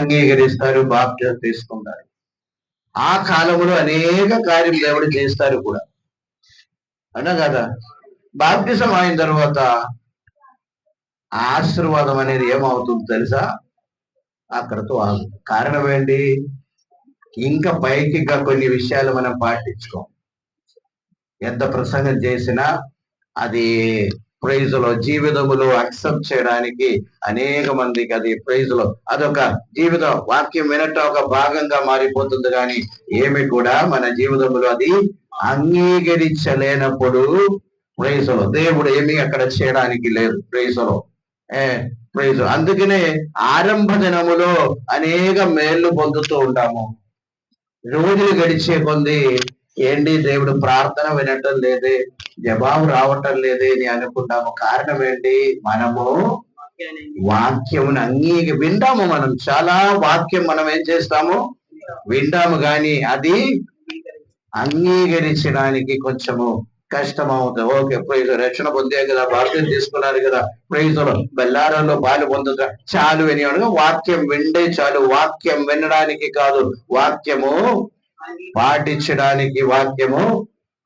అంగీకరిస్తారు, బాప్టిజం తీసుకుంటారు. ఆ కాలంలో అనేక కార్యం దేవుడు చేస్తారు కూడా, అన్నా కదా. బాప్టిజం అయిన తర్వాత ఆశీర్వాదం అనేది ఏమవుతుంది తెలుసా? అక్కడతో ఆగు. కారణం ఏంటి? ఇంకా పైకి ఇంకా కొన్ని విషయాలు మనం పాటించుకోం. ఎంత ప్రసంగం చేసినా అది ప్రైజులో జీవితములో అక్సెప్ట్ చేయడానికి అనేక మందికి అది ప్రైజులో అదొక జీవితం, వాక్యం వినటం ఒక భాగంగా మారిపోతుంది. కానీ ఏమి కూడా మన జీవితంలో అది అంగీకరించలేనప్పుడు ప్రైజులో దేవుడు ఏమీ అక్కడ చేయడానికి లేదు. ప్రైజులో ప్రైజు అందుకనే ఆరంభ దినములో అనేక మేళ్లు పొందుతూ ఉంటాము. రోజులు గడిచే కొంది ఏంటి దేవుడు ప్రార్థన వినటం లేదే, జవాబు రావటం లేదే అని అనుకుంటాము. కారణం ఏంటి? మనము వాక్యమును వింటాము. మనం చాలా వాక్యం మనం ఏం చేస్తాము? వింటాము, కానీ అది అంగీకరించడానికి కొంచెము కష్టం అవుతుంది. ఓకే, ప్రైజ్ రక్షణ పొందే కదా, బాప్తిజం తీసుకున్నారు కదా, ప్రైజ్లో బెల్లారంలో పాలు పొందుతా చాలు అని వాక్యం వింటే చాలు. వాక్యం వినడానికి కాదు, వాక్యము పాటించడానికి. వాక్యము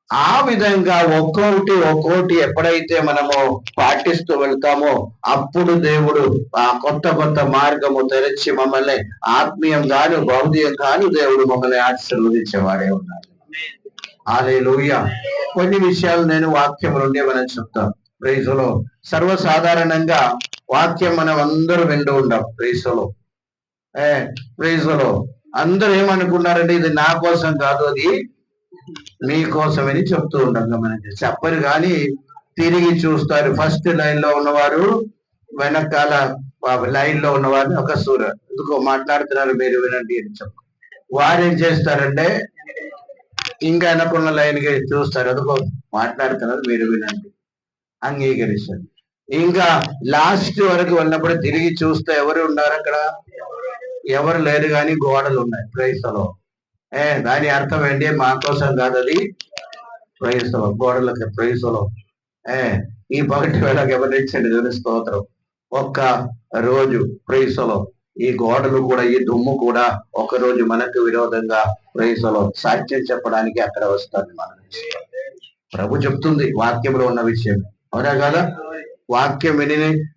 ఆ విధంగా ఒక్కొక్కటి ఎప్పుడైతే మనము పాటిస్తూ వెళ్తామో అప్పుడు దేవుడు ఆ కొత్త మార్గము తెరచి మమ్మల్ని ఆత్మీయంగాను భౌతికంగాను దేవుడు మమ్మల్ని ఆశీర్వదించేవాడే ఉన్నాడు. హల్లెలూయా. కొన్ని విషయాలు నేను వాక్యం నుండి మనం చెప్తాం. ప్రైజులో సర్వసాధారణంగా వాక్యం మనం అందరూ వింటూ ఉంటాం. ప్రైజులో అందరూ ఏమనుకున్నారంటే ఇది నా కోసం కాదు, అది మీకోసమని చెప్తూ ఉంటాం. మనకి చెప్పరు కానీ తిరిగి చూస్తారు. ఫస్ట్ లైన్ లో ఉన్నవారు వెనకాల లైన్ లో ఉన్నవారిని ఒక సూర్య ఎందుకో మాట్లాడుతున్నారు మీరు వినండి అని చెప్పు. వారు ఏం చేస్తారంటే ఇంకా వెనకున్న లైన్ కి చూస్తారు, ఎందుకో మాట్లాడుతున్నారు మీరు వినండి, అంగీకరిస్తారు. ఇంకా లాస్ట్ వరకు వెళ్ళినప్పుడు తిరిగి చూస్తే ఎవరు ఉన్నారు అక్కడ? ఎవరు లేరు, కానీ గోడలు ఉన్నాయి. ప్రైస్లో దాని అర్థం ఏంటి? మా కోసం కాదు, అది ప్రైస్లో గోడలకి. ప్రైస్లో ఈ పగటి వేళకి ఎవరిచ్చండి దేవుని స్తోత్రం. ఒక్క రోజు ప్రైస్లో ఈ గోడలు కూడా, ఈ దుమ్ము కూడా ఒక రోజు మనకు విరోధంగా ప్రైస్లో సాక్ష్యం చెప్పడానికి అక్కడ వస్తుంది. మన ప్రభు చెప్తుంది వాక్యంలో ఉన్న విషయం, అవునా కదా? వాక్యం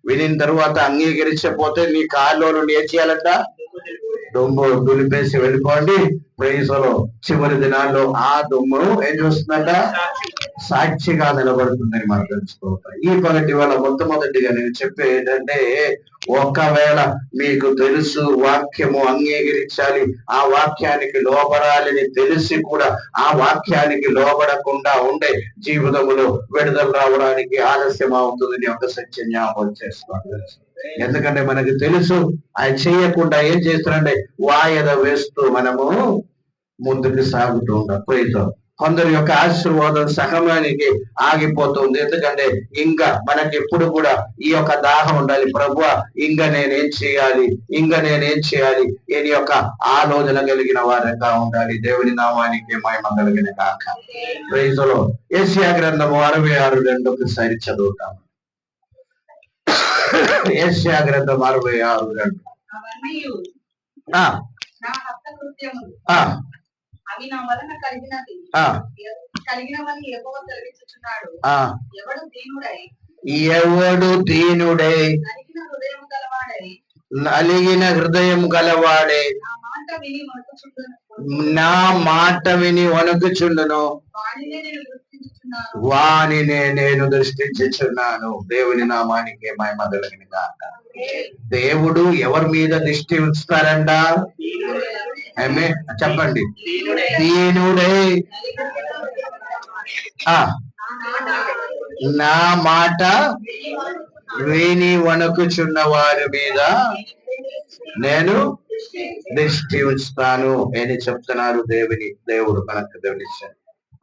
వినిన తర్వాత అంగీకరించకపోతే నీ కాల్లో నుండి ఏం చేయాలంట? దుమ్ము దులిపేసి వెళ్ళిపోండి. ప్రైజులో చివరి దినాల్లో ఆ దుమ్ము ఏం చూస్తుందంట? సాక్షిగా నిలబడుతుందని మనం తెలుసుకోవాలి. ఈ పగటి వేళ మొట్టమొదటిగా నేను చెప్పేది ఏంటంటే, ఒకవేళ మీకు తెలుసు వాక్యము అంగీకరించాలి, ఆ వాక్యానికి లోబడాలని తెలిసి కూడా ఆ వాక్యానికి లోబడకుండా ఉండే జీవితంలో విడుదల రావడానికి ఆలస్యం అవుతుందని ఒక సత్యం జ్ఞాపకం చేసుకోవాలి. ఎందుకంటే మనకు తెలుసు ఆయన చేయకుండా ఏం చేస్తారంటే వాయిద వేస్తూ మనము ముందుకు సాగుతూ ఉంటాం. ప్రైజ్ కొందరి యొక్క ఆశీర్వాదం సహమానికి ఆగిపోతుంది. ఎందుకంటే ఇంకా మనకి ఎప్పుడు కూడా ఈ యొక్క దాహం ఉండాలి. ప్రభువా ఇంకా నేనేం చేయాలి, ఈ యొక్క ఆలోచన కలిగిన వారంగా ఉండాలి. దేవుని నామానికి మహిమ కలిగిన కాక. ప్రైజ్ లో యెషయా గ్రంథము 66:2 ఒకసారి చదువుతాము. యెషయా గ్రంథం 66:2. అవి నా వలన కలిగినది, కలిగినవని యెహోవా సెలవిచ్చుచున్నాడు. ఎవడు దీనుడై నలిగిన హృదయం గలవాడే నా మాట విని వణుకుచుండును, వానినే నేను దృష్టించుచున్నాను. దేవుని నామానికి మహిమ కలిగిన గాక. దేవుడు ఎవరి మీద దృష్టి ఉంచుతారంట? చెప్పండి. దీనుడై నా మాట విని వణుకుచున్న వారి మీద నేను దృష్టి ఉంచుతాను అని చెప్తున్నారు దేవుడు మనకు తెలిసారు.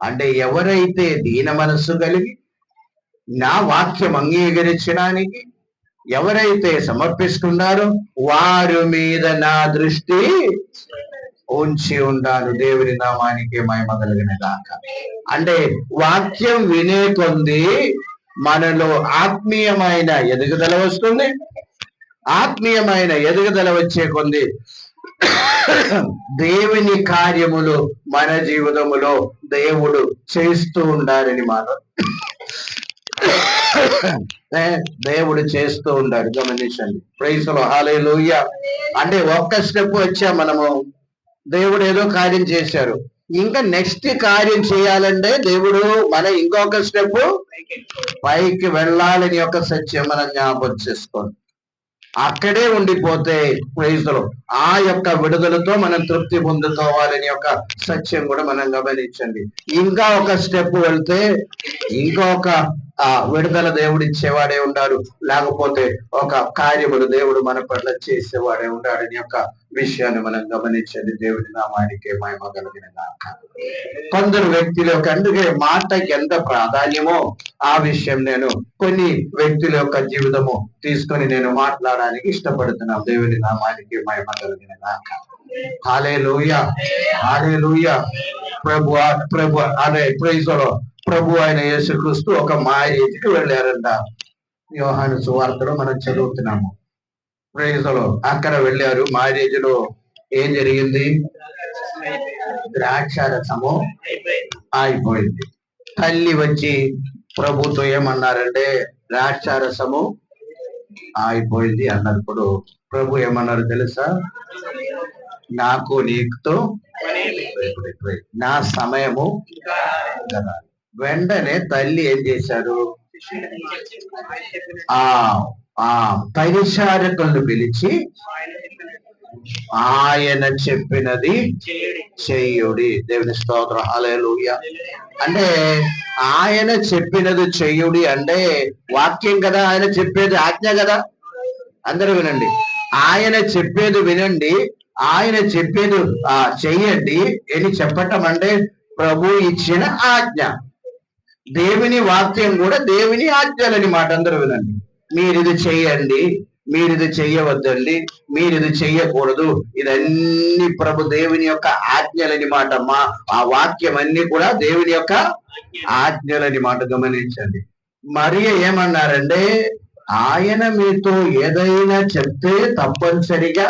అంటే ఎవరైతే దీన మనస్సు కలిగి నా వాక్యం అంగీకరించడానికి ఎవరైతే సమర్పిస్తున్నారో వారి మీద నా దృష్టి ఉంచి ఉంటాను. దేవుని నామానికి మహిమ కలిగిన గాక. అంటే వాక్యం వినే కొంది మనలో ఆత్మీయమైన ఎదుగుదల వస్తుంది. ఆత్మీయమైన ఎదుగుదల వచ్చే కొంది దేవుని కార్యములు మన జీవితములో దేవుడు చేస్తూ ఉండాలని మాట. దేవుడు చేస్తూ ఉండాడు, గమనించండి. ప్రైజ్ లో హల్లెలూయా. అంటే ఒక్క స్టెప్ వచ్చా మనము, దేవుడు ఏదో కార్యం చేశారు, ఇంకా నెక్స్ట్ కార్యం చేయాలంటే దేవుడు మన ఇంకొక స్టెప్ పైకి వెళ్ళాలని యొక్క సత్యం మనం జ్ఞాపకం చేసుకోండి. అక్కడే ఉండిపోతే ప్రైజ్లో ఆ యొక్క విడుదలతో మనం తృప్తి పొందుకోవాలని యొక్క సత్యం కూడా మనం గమనించండి. ఇంకా ఒక స్టెప్ వెళ్తే ఇంకొక విడుదల దేవుడు ఇచ్చేవాడే ఉన్నాడు, లేకపోతే ఒక కార్యములు దేవుడు మన పట్ల చేసేవాడే ఉన్నాడని యొక్క విషయాన్ని మనం గమనించండి. దేవుడి నామానికి మహిమ కలిగిన గాక. కొందరు వ్యక్తుల యొక్క, అందుకే మాటకి ఎంత ప్రాధాన్యమో ఆ విషయం నేను కొన్ని వ్యక్తుల యొక్క జీవితము తీసుకొని నేను మాట్లాడడానికి ఇష్టపడుతున్నాను. దేవుడి నామానికి మహిమ కలిగిన గాక. హల్లెలూయా, హల్లెలూయా. ప్రభు అనే ప్రైజ్ లో ప్రభు అయిన యేసుక్రీస్తు ఒక మ్యారేజ్కి వెళ్ళారంట. యోహాను సువార్తలో మనం చదువుతున్నాము. ప్రైజ్ లో అక్కడ వెళ్ళారు. మ్యారేజ్ లో ఏం జరిగింది? ద్రాక్షారసము అయిపోయింది. తల్లి వచ్చి ప్రభుతో ఏమన్నారంటే ద్రాక్షారసము అయిపోయింది అన్నప్పుడు ప్రభు ఏమన్నారు తెలుసా? నాకు నీకుతో నా సమయము కదా. వెంటనే తల్లి ఏం చేశారు? పరిచారకులను పిలిచి ఆయన చెప్పినది చెయ్యుడి. దేవుని స్తోత్రం, హల్లెలూయా. అంటే ఆయన చెప్పినది చెయ్యుడి అంటే వాక్యం కదా, ఆయన చెప్పేది ఆజ్ఞ కదా. అందరూ వినండి, ఆయన చెప్పేది వినండి, ఆయన చెప్పేది చెయ్యండి అని చెప్పటం అంటే ప్రభు ఇచ్చిన ఆజ్ఞ. దేవుని వాక్యం కూడా దేవుని ఆజ్ఞలని మాట. అందరూ వినండి, మీరు ఇది చెయ్యండి, మీరు ఇది చెయ్యవద్దండి, మీరు ఇది చెయ్యకూడదు, ఇదన్నీ ప్రభు దేవుని యొక్క ఆజ్ఞలని మాట. ఆ వాక్యం అన్ని కూడా దేవుని యొక్క ఆజ్ఞలని మాట. గమనించండి. మరియ ఏమన్నారంటే ఆయన మీతో ఏదైనా చెప్తే తప్పనిసరిగా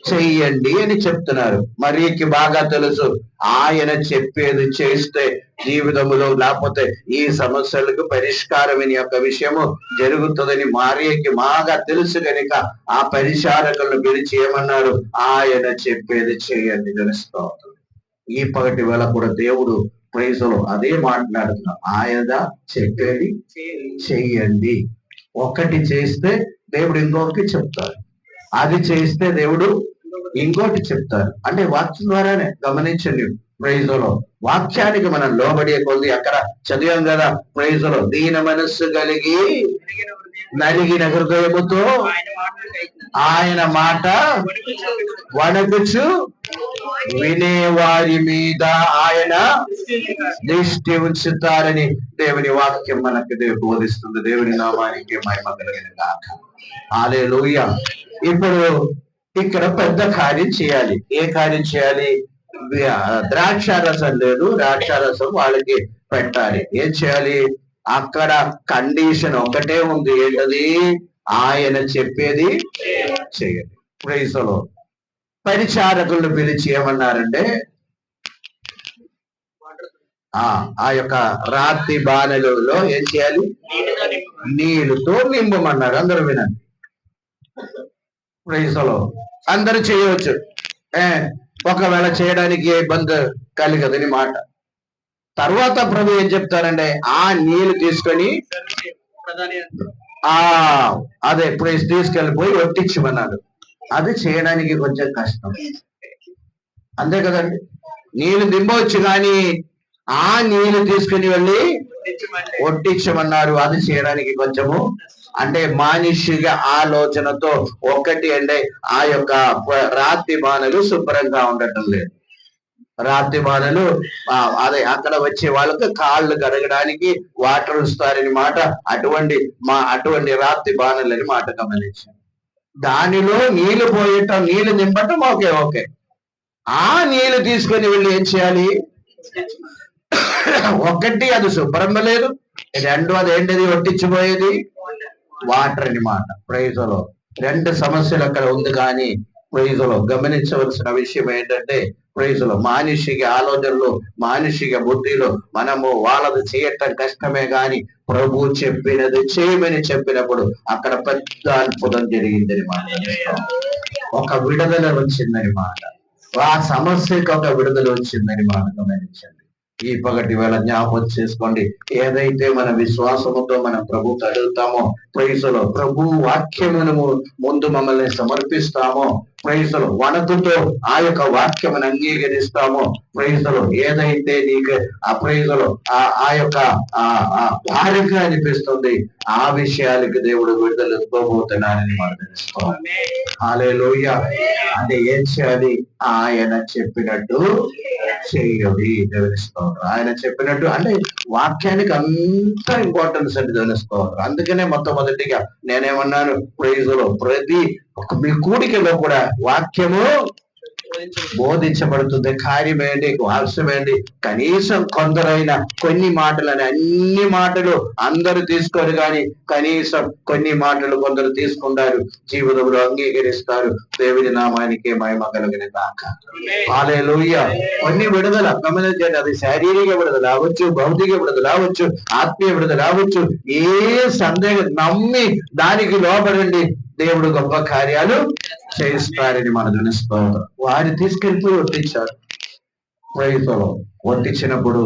చెయ్యండి అని చెప్తున్నారు. మరియకి బాగా తెలుసు ఆయన చెప్పేది చేస్తే జీవితంలో లేకపోతే ఈ సమస్యలకు పరిష్కారం అనే యొక్క విషయము జరుగుతుందని మరియకి బాగా తెలుసు కనుక ఆ పరిచారకులను పిలిచి ఏమన్నారు? ఆయన చెప్పేది చేయండి. తెలుసుకోవాలి. ఈ పగటి వేళ కూడా దేవుడు ప్రైజులో అదే మాట్లాడుతున్నాం. ఆయన చెప్పేది చెయ్యండి. ఒకటి చేస్తే దేవుడు ఇంకొకటి చెప్తారు, అది చేస్తే దేవుడు ఇంకోటి చెప్తారు. అంటే వాక్యం ద్వారానే. గమనించండి, ప్రైజులో వాక్యానికి మనం లోబడే కొద్ది అక్కడ చదివాం కదా. ప్రైజులో దీన మనస్సు కలిగి నలిగిన హృదయముతో ఆయన మాట వణకుచు వినేవారి మీద ఆయన దృష్టి ఉంచుతారని దేవుని వాక్యం మనకు బోధిస్తుంది. దేవుని నామానికి మహిమ కలిగిన గాక. హల్లెలూయా. ఇప్పుడు ఇక్కడ పెద్ద కార్యం చేయాలి. ఏ కార్యం చేయాలి? ద్రాక్షారసం లేదు, ద్రాక్షారసం వాళ్ళకి పెట్టాలి. ఏం చేయాలి? అక్కడ కండిషన్ ఒకటే ఉంది. ఏంటది? ఆయన చెప్పేది చేయాలి. ప్రైజ్ లో పరిచారకులను పిలిచి ఏమన్నారంటే ఆ యొక్క రాతి బాణలలో ఏం చేయాలి? నీళ్ళతో నింపమన్నారు. అందరూ వినండి. ప్రైజ్ లో అందరూ చేయవచ్చు, ఒకవేళ చేయడానికి ఇబ్బంది కలగదని మాట. తర్వాత ప్రభు ఏం చెప్తారంటే ఆ నీళ్లు తీసుకొని అదే ప్రైజ్ తీసుకెళ్ళిపోయి ఒట్టించమన్నాడు. అది చేయడానికి కొంచెం కష్టం, అంతే కదండి. నీళ్లు దింపవచ్చు, కానీ ఆ నీళ్లు తీసుకుని వెళ్ళి ఒట్టించమన్నారు. అది చేయడానికి కొంచెము అంటే మానుషిక ఆలోచనతో ఒకటి అంటే ఆ యొక్క రాతి బాణలు శుభ్రంగా ఉండటం లేదు. రాతి బాణలు అదే అక్కడ వచ్చే వాళ్ళకి కాళ్ళు కడగడానికి వాటర్ ఇస్తారని మాట. అటువంటి రాతి బాణలని మాట గమనించాం. దానిలో నీళ్లు పోయటం, నీళ్లు నింపటం ఓకే. ఆ నీళ్లు తీసుకొని వెళ్ళి ఏం చేయాలి? ఒకటి అది శుభ్రంగా లేదు, రెండు అది ఏంటిది? ఒట్టించిపోయేది వాటర్ అని మాట. ప్రైజ్ లో రెండు సమస్యలు అక్కడ ఉంది. కానీ ప్రైజులో గమనించవలసిన విషయం ఏంటంటే ప్రైజులో మానుషిక ఆలోచనలు మానుషిక బుద్ధిలో మనము వాళ్ళది చేయటం కష్టమే గాని ప్రభు చెప్పినది చేయమని చెప్పినప్పుడు అక్కడ పెద్ద అద్భుతం జరిగిందని మాట, ఒక విడుదల వచ్చిందని మాట, ఆ సమస్యకు ఒక విడుదల వచ్చిందని మాట గమనించండి. ఈ పగటి వేళ జ్ఞాపకం చేసుకోండి, ఏదైతే మన విశ్వాసముతో మనం ప్రభుకు అడుగుతామో ప్రైజులో ప్రభు వాక్యమును ముందు మమ్మల్ని సమర్పిస్తామో ప్రైజులో వణకుతో ఆ యొక్క వాక్యమును అంగీకరిస్తామో ప్రైజులో ఏదైతే నీకు ఆ ప్రైజులో ఆ యొక్క భారీగా అనిపిస్తుంది ఆ విషయాలకి దేవుడు విడుదల ఇవ్వబోతున్నాడని మనం తెలుసుకోవాలి. హల్లెలూయా. అంటే ఏం చేయాలి? ఆయన చెప్పినట్టు చెయ్యాలి. తెలుసుకోవాలి ఆయన చెప్పినట్టు, అంటే వాక్యానికి అంత ఇంపార్టెన్స్ అని తెలుసుకోవాలి. అందుకనే మొట్టమొదటిగా నేనేమన్నాను, ప్రైజులో ప్రతి మీ కూడికలో కూడా వాక్యము బోధించబడుతుంది. కార్యమేంటి, అవసరమేంటి, కనీసం కొందరైనా కొన్ని మాటలని అన్ని మాటలు అందరూ తీసుకోరు కానీ కనీసం కొన్ని మాటలు కొందరు తీసుకుంటారు, జీవితంలో అంగీకరిస్తారు. దేవుని నామానికి మహిమ కలిగిన గాక. హల్లెలూయా. కొన్ని విడుదల గమనించండి, అది శారీరక విడుదల అవ్వచ్చు, భౌతిక విడుదల అవ్వచ్చు, ఆత్మీయ విడుదల అవ్వచ్చు. ఏ సందేహం నమ్మి దానికి లోబడండి, దేవుడు గొప్ప కార్యాలు చేస్తారని మనం తెలుసుకోవాలి. వారిని తీసుకెళ్ళిపోయి ఒట్టించారు. ప్రైజులో ఒట్టించినప్పుడు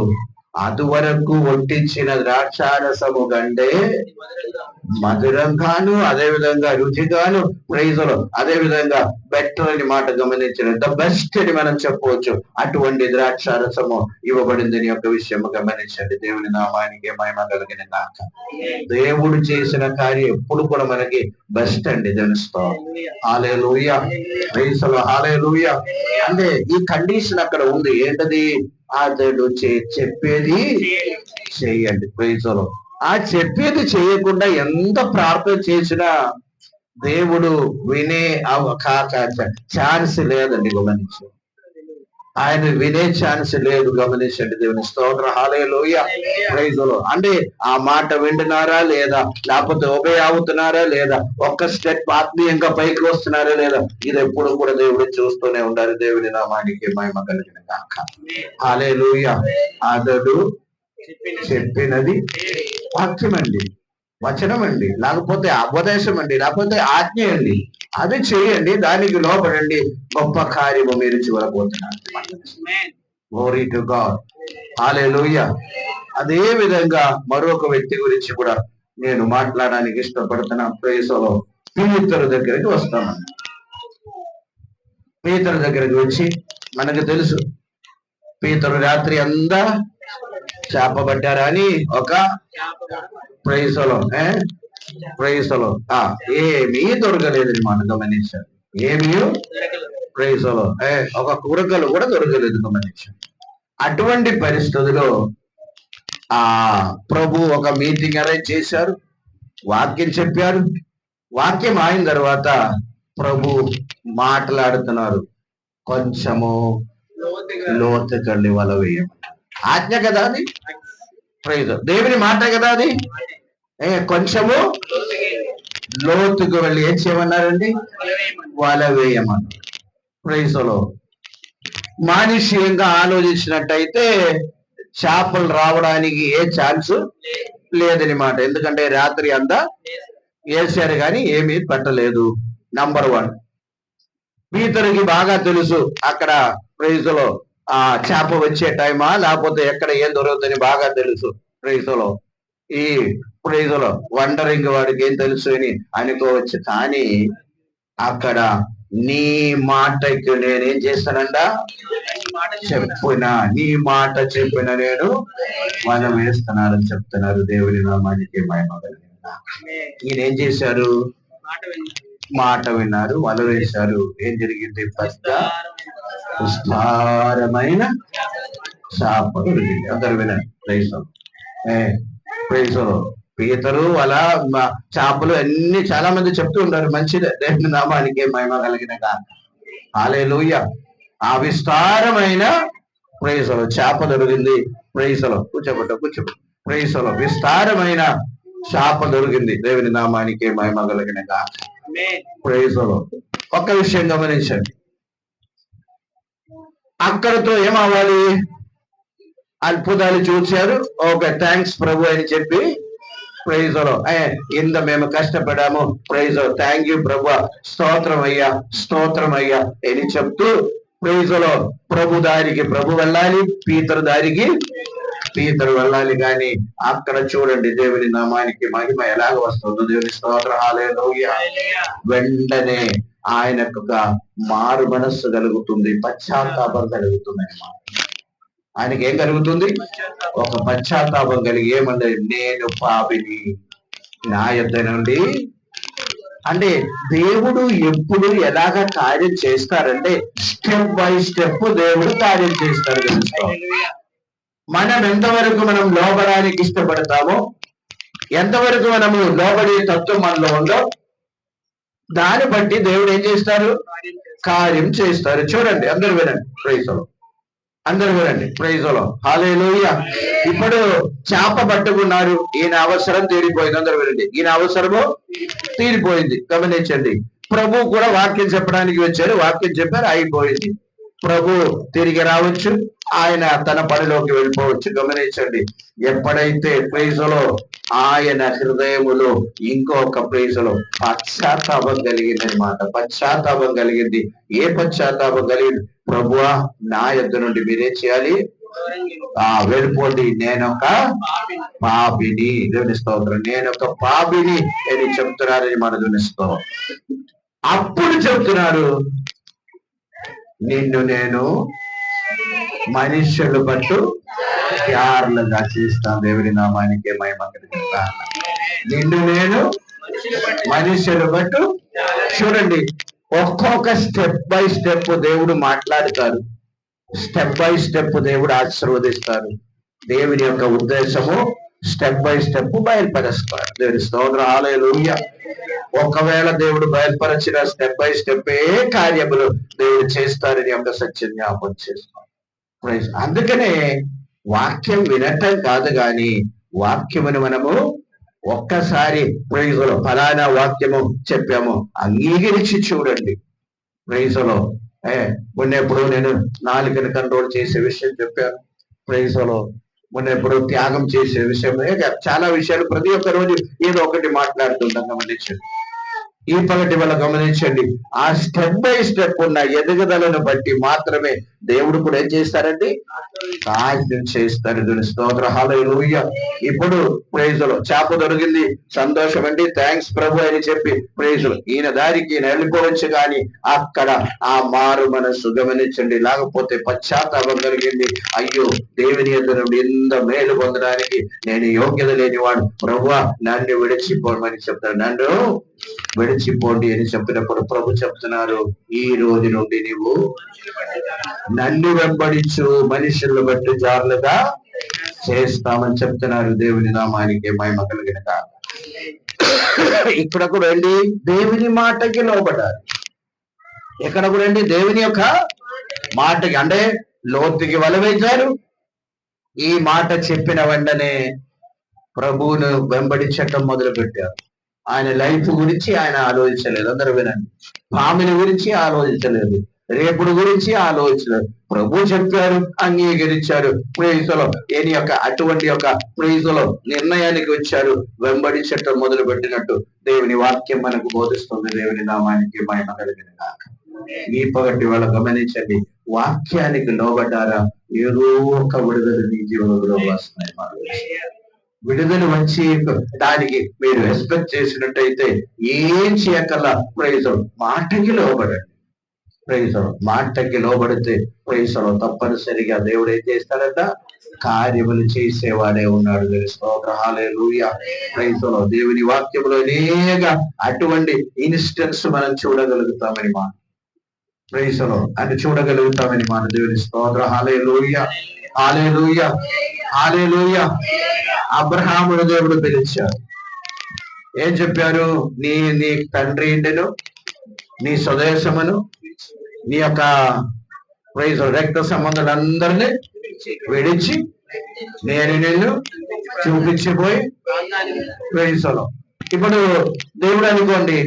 అదువరకు ఒట్టించిన ద్రాక్షారసము కంటే మధురంగాను అదే విధంగా రుచిగాను ప్రైజులో అదే విధంగా బెటర్ అని మాట గమనించిన ద బెస్ట్ అని మనం చెప్పవచ్చు. అటువంటి ద్రాక్షారసము ఇవ్వబడింది యొక్క విషయం గమనించండి. దేవుని నామానికి మహిమ కలిగిన గాక. దేవుడు చేసిన కార్యం ఎప్పుడు కూడా మనకి బెస్ట్ అండి, తెలుస్తాం. హల్లెలూయా. ప్రైజులో హల్లెలూయా. అంటే ఈ కండిషన్ అక్కడ ఉంది, ఏంటది? అతడు చెప్పేది చేయండి. ప్రైజులో ఆ చెప్పేది చేయకుండా ఎంత ప్రార్థన చేసినా దేవుడు వినే ఛాన్స్ లేదండి. గమనించు, ఆయన వినే ఛాన్స్ లేదు. గమనించండి. దేవుని స్తోత్రం. హల్లెలూయా. ప్రైజులో అంటే ఆ మాట వింటున్నారా లేదా, లేకపోతే ఒబే అవుతున్నారా లేదా, ఒక్క స్టెప్ ఆత్మీయంగా పైకి వస్తున్నారా లేదా, ఇది ఎప్పుడు కూడా దేవుడు చూస్తూనే ఉండాలి. దేవుని నామానికి మహిమ కలిగిన గాక. హల్లెలూయా. అతడు చెప్పినది వాక్యం అండి, వచనం అండి, లేకపోతే ఉపదేశం అండి, లేకపోతే ఆజ్ఞ అండి, అది చేయండి, దానికి లోపడండి, గొప్ప కార్యము మీరు చూడబోతున్నారు. Glory to God. హల్లెలూయా. అదే విధంగా మరొక వ్యక్తి గురించి కూడా నేను మాట్లాడడానికి ఇష్టపడుతున్నా. ప్రేసలో పీతరు దగ్గరికి వస్తామని, పీతరు దగ్గరికి వచ్చి మనకు తెలుసు పీతరు రాత్రి అంతా చేప పట్టారని ఒక ప్రైజులో ఏమీ దొరకలేదని మనం గమనించారు. ఏమీ ప్రైజులో ఒక కూరగాయలు కూడా దొరకలేదు. గమనించారు. అటువంటి పరిస్థితుల్లో ఆ ప్రభు ఒక మీటింగ్ అరేంజ్ చేశారు, వాక్యం చెప్పారు. వాక్యం అయిన తర్వాత ప్రభు మాట్లాడుతున్నారు, కొంచెము లోతుకెళ్ళి వల వేయమన్నారు. ఆజ్ఞ కదా అది, ప్రైజ్ దేవుని మాట కదా అది. కొంచెము లోతుకు వెళ్ళి ఏం చేయమన్నారండి? వల వేయమన్నారు. ప్రైజ్లో మానుషీయంగా ఆలోచించినట్టయితే చేపలు రావడానికి ఏ ఛాన్స్ లేదని మాట. ఎందుకంటే రాత్రి అంతా వేసారు కానీ ఏమీ పెట్టలేదు. నంబర్ 1. పీతరుకి బాగా తెలుసు అక్కడ ప్రైజ్లో ఆ చేప వచ్చే టైమా లేకపోతే ఎక్కడ ఏం దొరుకుతుందని బాగా తెలుసు. ప్రైజ్లో ఈ ప్రైజ్లో వండరింగ్ వాడికి ఏం తెలుసు అని అనుకోవచ్చు. కానీ అక్కడ నీ మాటకి నేనేం చేస్తానంట, చెప్పిన నీ మాట చెప్పిన నేను వల వేస్తున్నానని చెప్తున్నారు. దేవుని నామానికి మహిమ కలిగిన. ఈయన ఏం చేశారు? మాట విన్నారు, వల వేశారు. ఏం జరిగింది? విస్తారమైన చేపలు దొరికింది. అందరు వినండి. ప్రైజులో పీతరు అలా చేపలు అన్ని చాలా మంది చెప్తూ ఉంటారు, మంచిదే. దేవుని నామానికి మహిమ కలిగిన గాక. హల్లెలూయా. ఆ విస్తారమైన ప్రైజులో చేప దొరికింది. ప్రైజులో కూర్చోబెట్టు. ప్రైజులో విస్తారమైన చేప దొరికింది. దేవుని నామానికి మహిమ కలిగిన గాక. ప్రైజులో ఒక్క విషయం గమనించండి, అక్కడతో ఏమవ్వాలి? అద్భుతాలు చూశారు, ఓకే థ్యాంక్స్ ప్రభు అని చెప్పి ప్రైజ్ ఇంత మేము కష్టపడాము, ప్రైజ్ థ్యాంక్ యూ ప్రభు, స్తోత్రం అయ్యా, స్తోత్రం అయ్యా అని చెప్తూ ప్రైజ్ ప్రభు దారికి ప్రభు వెళ్ళాలి, పీతరు దారికి పీతరు వెళ్ళాలి. కానీ అక్కడ చూడండి, దేవుని నామానికి మహిమ ఎలాగ వస్తుందో, దేవుని స్తోత్రం హల్లెలూయా. వెంటనే ఆయనకు మారు మనస్సు కలుగుతుంది, పశ్చాత్తాపం కలుగుతుంది అన్నమాట. ఆయనకి ఏం కలుగుతుంది? ఒక పశ్చాత్తాపం కలిగి ఏమంటే, నేను పాపిని, నా యొద్ద నుండి. అంటే దేవుడు ఎప్పుడు ఎలాగ కార్యం చేస్తారంటే స్టెప్ బై స్టెప్ దేవుడు కార్యం చేస్తారు. మనం ఎంతవరకు మనం లోబడానికి ఇష్టపడతామో, ఎంతవరకు మనము లోబడే తత్వం మనలో ఉందో దాన్ని బట్టి దేవుడు ఏం చేస్తారు? కార్యం చేస్తారు. చూడండి, అందరూ వినండి, ప్రైజ్ అందరూ వినండి, ప్రైజ్ హల్లెలూయా. ఇప్పుడు చేప పట్టుకున్నారు, ఈయన అవసరం తీరిపోయింది. అందరూ వినండి, ఈయన అవసరము తీరిపోయింది. గమనించండి, ప్రభు కూడా వాక్యం చెప్పడానికి వచ్చారు, వాక్యం చెప్పారు, అయిపోయింది. ప్రభు తిరిగి రావచ్చు, ఆయన తన పనిలోకి వెళ్ళిపోవచ్చు. గమనించండి, ఎప్పుడైతే ప్రైజులో ఆయన హృదయములో ఇంకొక ప్రైజులో పశ్చాత్తాపం కలిగింది అనమాట. పశ్చాత్తాపం కలిగింది. ఏ పశ్చాత్తాపం కలిగింది? ప్రభువా, నా యొద్ద నుండి మీరేం చేయాలి? వెళ్ళిపోండి, నేనొక పాపిని. దేవుని స్తోత్రం, నేనొక పాపిని అని చెప్తున్నారని మన దేవుని స్తోత్రం. అప్పుడు చెప్తున్నారు, నిన్ను నేను మనుష్యులు బట్టు యారులుగా చేస్తాను. దేవుని నామానికి మహిమ కలుగుతాను. నిన్ను నేను మనుష్యులు బట్టు. చూడండి, ఒక్కొక్క స్టెప్ బై స్టెప్ దేవుడు మాట్లాడతారు, స్టెప్ బై స్టెప్ దేవుడు ఆశీర్వదిస్తారు. దేవుని యొక్క ఉద్దేశము స్టెప్ బై స్టెప్ బయలుపరుస్తారు. దేవుని స్తోత్రం హల్లెలూయా. ఒకవేళ దేవుడు బయలుపరిచిన స్టెప్ బై స్టెప్ ఏ కార్యములు దేవుడు చేస్తారని యొక్క సత్యం జ్ఞాపకం చేస్తాం. అందుకనే వాక్యం వినటం కాదు, కానీ వాక్యమును మనము ఒక్కసారి ప్రైజులో ఫలానా వాక్యము చెప్పాము అంగీకరించి చూడండి. ప్రైజులో మొన్నెప్పుడు నేను నాలుకను కంట్రోల్ చేసే విషయం చెప్పాను. ప్రైజులో మొన్నెప్పుడు త్యాగం చేసే విషయం, చాలా విషయాలు ప్రతి ఒక్క రోజు ఏదో ఒకటి మాట్లాడుతుంటాం. గమనించండి, ఈ పగటి వల్ల గమనించండి, ఆ స్టెప్ బై స్టెప్ ఉన్న ఎదుగుదలను బట్టి మాత్రమే దేవుడు కూడా ఏం చేస్తారండి? కార్యం చేస్తారు. స్తోత్రం హల్లెలూయా. ఇప్పుడు ప్రైజులో చేప దొరికింది, సంతోషం అండి, థ్యాంక్స్ ప్రభు అని చెప్పి ప్రైజులు ఈయన దారికి ఈయన వెళ్ళిపోవచ్చు. కానీ అక్కడ ఆ మారు మనస్సు గమనించండి, లేకపోతే పశ్చాత్తాపం కలిగింది. అయ్యో, దేవుని యొద్ద నుండి ఇంత మేలు పొందడానికి నేను యోగ్యత లేనివాడు, ప్రభువా నన్ను విడిచిపోమని చెప్తాడు. నన్ను విడిచిపోండి అని చెప్పినప్పుడు ప్రభు చెప్తున్నారు, ఈ రోజు నుండి నీవు నన్ను వెంబడించు, మనుషులను బట్టి జారులుగా చేస్తామని చెప్తున్నారు. దేవుని నామానికి మహిమ కలిగిన కాక. ఇక్కడ కూడా అండి దేవుని మాటకి లోబడాలి. ఎక్కడ కూడా అండి దేవుని యొక్క మాటకి, అంటే లోతుకి వలవేశారు. ఈ మాట చెప్పిన వెంటనే ప్రభువును వెంబడించటం మొదలు పెట్టారు. ఆయన లైఫ్ గురించి ఆయన ఆలోచించలేదు. అందరూ వినండి, ఆమెను గురించి ఆలోచించలేదు, రేపుడు గురించి ఆలోచించలేదు. ప్రభు చెప్పారు, అంగీకరించారు. ప్రేయసులో ఏని యొక్క అటువంటి యొక్క ప్రేయసులో నిర్ణయానికి వచ్చారు, వెంబడించటం మొదలు పెట్టినట్టు దేవుని వాక్యం మనకు బోధిస్తుంది. దేవుని నామానికి మహిమ కలిగిన కాక. ఈ పగటి వాళ్ళ గమనించండి, వాక్యానికి లోబడ్డారా, ఏదో ఒక విడుదల నీ జీవనంలో వస్తున్నాయి. విడుదల వచ్చి దానికి మీరు ఎక్స్పెక్ట్ చేసినట్టయితే ఏం చేయకల్లా ప్రైజ్ మాటకి లోబడండి. ప్రైజ్ మాటకి లోబడితే ప్రైజ్ తప్పనిసరిగా దేవుడు ఏం చేస్తాడంట? కార్యములు చేసేవాడే ఉన్నాడు. స్తోత్రం హల్లెలూయా. ప్రైజ్ దేవుని వాక్యంలో అనేక అటువంటి ఇన్స్టెన్స్ మనం చూడగలుగుతామని మాట. ప్రైజ్ అని చూడగలుగుతామని మాట. దేవుని స్తోత్రం హల్లెలూయా, హల్లెలూయా, హల్లెలూయా. అబ్రహామును దేవుడు పిలిచారు, ఏం చెప్పారు? నీ తండ్రి ఇంటిను, నీ స్వదేశమును, నీ యొక్క ప్రైజ్ రక్త సంబంధులందరినీ విడిచి నేను నిన్ను చూపించిపోయి ప్రైజ్లో. ఇప్పుడు దేవుడు అనుకోండి,